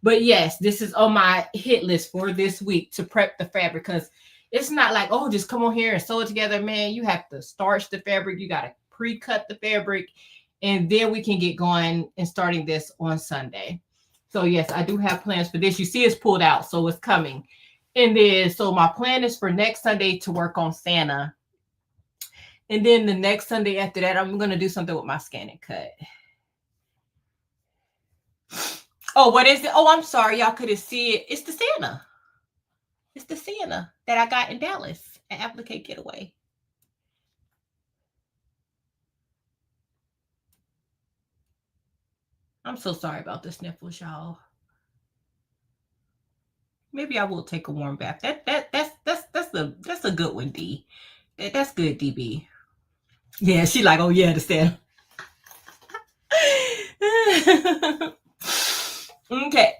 But yes, this is on my hit list for this week to prep the fabric, because it's not like, oh, just come on here and sew it together, man. You have to starch the fabric. You got to pre-cut the fabric, and then we can get going and starting this on Sunday. So yes, I do have plans for this. You see it's pulled out, so it's coming. And then, so my plan is for next Sunday to work on Santa. And then the next Sunday after that, I'm going to do something with my scan and cut. Oh, what is it? Oh, I'm sorry. Y'all couldn't see it. It's the Santa. It's the Santa that I got in Dallas at Applicate Getaway. I'm so sorry about the sniffles, y'all. Maybe I will take a warm bath. That's a good one, D. That's good, DB. Yeah, she like, oh yeah, the Santa. Okay,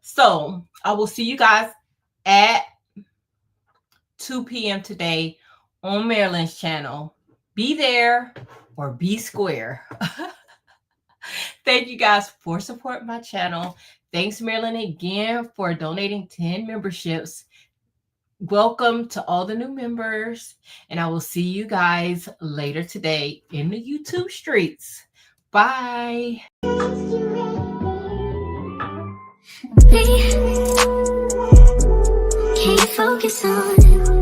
so I will see you guys at 2 p.m. today on Maryland's channel. Be there or be square. Thank you guys for supporting my channel. Thanks, Maryland, again for donating 10 memberships. welcome to all the new members, and I will see you guys later today in the YouTube streets. Bye. Can't focus on